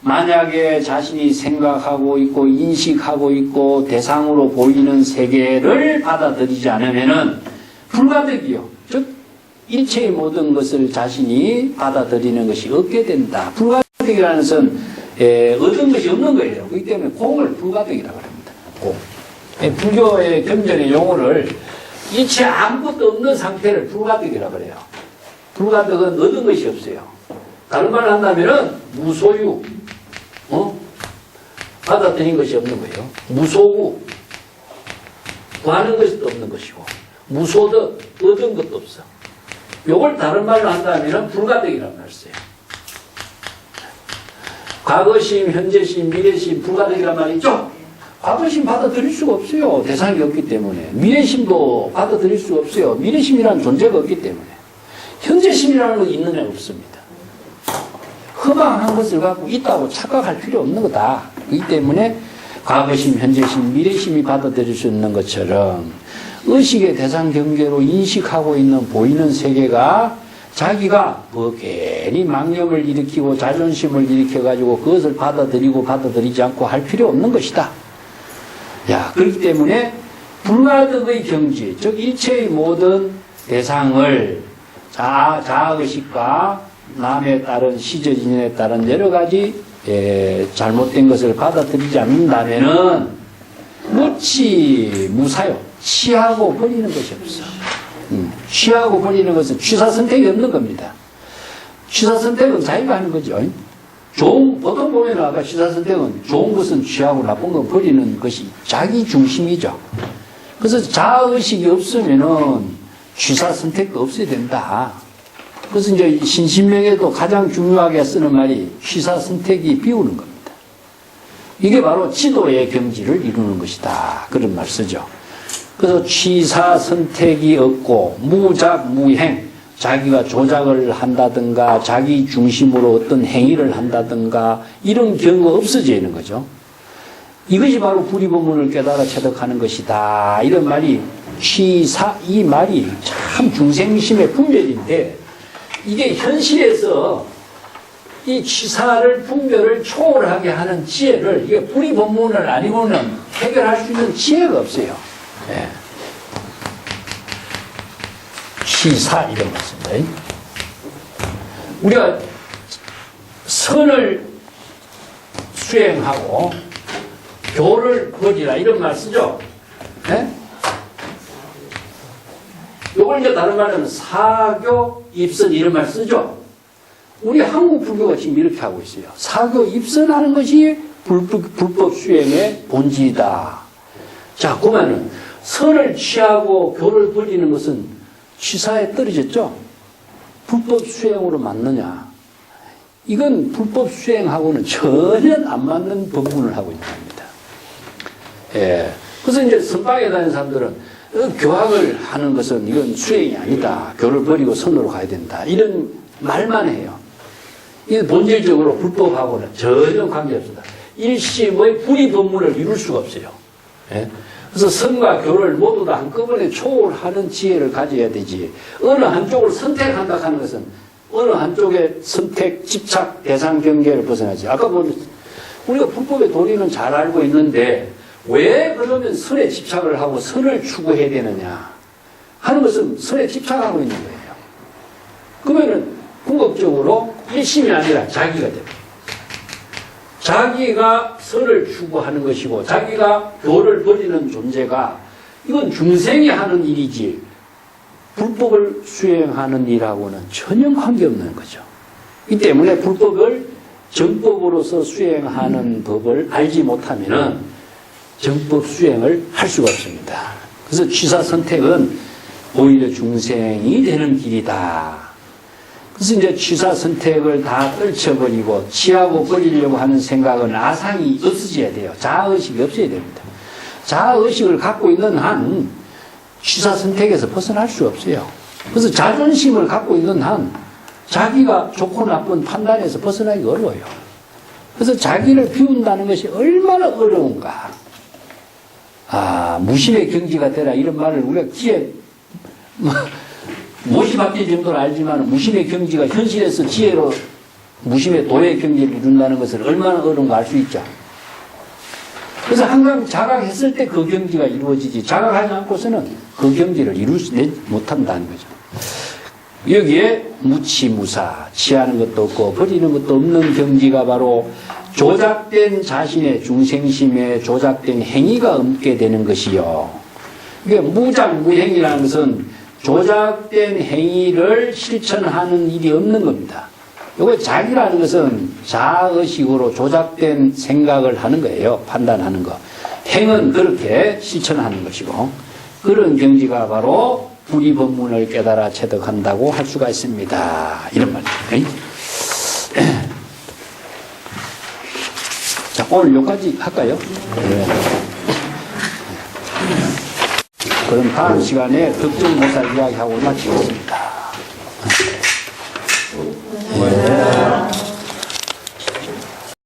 [SPEAKER 1] 만약에 자신이 생각하고 있고 인식하고 있고 대상으로 보이는 세계를 받아들이지 않으면은 불가득이요. 즉 일체의 모든 것을 자신이 받아들이는 것이 없게 된다. 불가득이라는 것은 얻은 것이 없는 거예요. 그렇기 때문에 공을 불가득이라고 합니다. 공. 불교의 경전의 용어를 일체 아무것도 없는 상태를 불가득이라고 그래요. 불가득은 얻은 것이 없어요. 다른 말을 한다면은 무소유, 받아들인 것이 없는 거예요. 무소구, 구하는 것도 없는 것이고, 무소득, 얻은 것도 없어. 요걸 다른 말로 한다면 불가득이라고 할 수 있어요. 과거심, 현재심, 미래심, 불가득이란 말이죠. 과거심 받아들일 수가 없어요. 대상이 없기 때문에. 미래심도 받아들일 수가 없어요. 미래심이라는 존재가 없기 때문에. 현재심이라는 건 있는 애 없습니다. 허망한 것을 갖고 있다고 착각할 필요 없는 거다. 그렇기 때문에 과거심, 현재심, 미래심이 받아들일 수 있는 것처럼 의식의 대상 경계로 인식하고 있는 보이는 세계가 자기가 뭐 괜히 망념을 일으키고 자존심을 일으켜가지고 그것을 받아들이고 받아들이지 않고 할 필요 없는 것이다. 야, 그렇기 때문에 불가득의 경지, 즉 일체의 모든 대상을 자아의식과 남에 따른 시저진연에 따른 여러 가지 잘못된 것을 받아들이지 않는다면은 무치 무사요. 취하고 버리는 것이 없어. 취하고 버리는 것은 취사 선택이 없는 겁니다. 취사 선택은 자기가 하는 거죠. 보통 보면 아까 취사 선택은 좋은 것은 취하고 나쁜 건 버리는 것이 자기 중심이죠. 그래서 자아의식이 없으면은 취사 선택도 없어야 된다. 그래서 이제 신신명에도 가장 중요하게 쓰는 말이 취사 선택이 비우는 겁니다. 이게 바로 지도의 경지를 이루는 것이다. 그런 말 쓰죠. 그래서 취사 선택이 없고 무작 무행, 자기가 조작을 한다든가 자기 중심으로 어떤 행위를 한다든가 이런 경우가 없어져 있는 거죠. 이것이 바로 불의법문을 깨달아 체득하는 것이다. 이런 말이 취사, 이 말이 참 중생심의 분별인데 이게 현실에서 이 취사를 분별을 초월하게 하는 지혜를 이게 불의법문을 아니고는 해결할 수 있는 지혜가 없어요. 네. 취사 이런 것입니다. 우리가 선을 수행하고 교를 버리라 이런 말 쓰죠. 네? 요걸 이제 다른 말로는 사교 입선 이런 말 쓰죠. 우리 한국 불교가 지금 이렇게 하고 있어요. 사교 입선하는 것이 불법 수행의 본질이다. 자, 그러면은 선을 취하고 교를 버리는 것은 취사에 떨어졌죠. 불법 수행으로 맞느냐? 이건 불법 수행하고는 전혀 안 맞는 법문을 하고 있는 겁니다. 예. 그래서 이제 선방에 다니는 사람들은 교학을 하는 것은 이건 수행이 아니다. 교를 버리고 선으로 가야 된다. 이런 말만 해요. 이게 본질적으로 불법하고는 전혀 관계없습니다. 일심의 불의법문을 이룰 수가 없어요. 예? 그래서 선과 교를 모두 다 한꺼번에 초월하는 지혜를 가져야 되지. 어느 한쪽을 선택한다 하는 것은 어느 한쪽의 선택, 집착, 대상 경계를 벗어나지. 아까 보면 우리가 불법의 도리는 잘 알고 있는데 왜 그러면 선에 집착을 하고 선을 추구해야 되느냐 하는 것은 선에 집착하고 있는 거예요. 그러면은 궁극적으로 일심이 아니라 자기가 됩니다. 자기가 선을 추구하는 것이고 자기가 교를 버리는 존재가 이건 중생이 하는 일이지 불법을 수행하는 일하고는 전혀 관계없는 거죠. 이 때문에 불법을 정법으로서 수행하는 법을 알지 못하면은 정법 수행을 할 수가 없습니다. 그래서 취사 선택은 오히려 중생이 되는 길이다. 그래서 이제 취사 선택을 다 떨쳐버리고 취하고 버리려고 하는 생각은 아상이 없어져야 돼요. 자아의식이 없어야 됩니다. 자아의식을 갖고 있는 한 취사 선택에서 벗어날 수 없어요. 그래서 자존심을 갖고 있는 한 자기가 좋고 나쁜 판단에서 벗어나기 어려워요. 그래서 자기를 비운다는 것이 얼마나 어려운가. 무심의 경지가 되라 이런 말을 우리가 기에 못이 바뀔 정도는 알지만 무심의 경지가 현실에서 지혜로 무심의 도의 경지를 이룬다는 것을 얼마나 어려운가 알 수 있죠. 그래서 항상 자각했을 때 그 경지가 이루어지지 자각하지 않고서는 그 경지를 이룰 수 못한다는 거죠. 여기에 무치무사, 취하는 것도 없고 버리는 것도 없는 경지가 바로 조작된 자신의 중생심에 조작된 행위가 없게 되는 것이요. 이게 무작무행이라는 것은 조작된 행위를 실천하는 일이 없는 겁니다. 이거 자기라는 것은 자의식으로 조작된 생각을 하는 거예요. 판단하는 거. 행은 그렇게 실천하는 것이고 그런 경지가 바로 불이법문을 깨달아 체득한다고 할 수가 있습니다. 이런 말이죠. 자, 오늘 여기까지 할까요? 네. 그럼 다음 시간에 덕정모사 이야기하고 마치겠습니다. 네.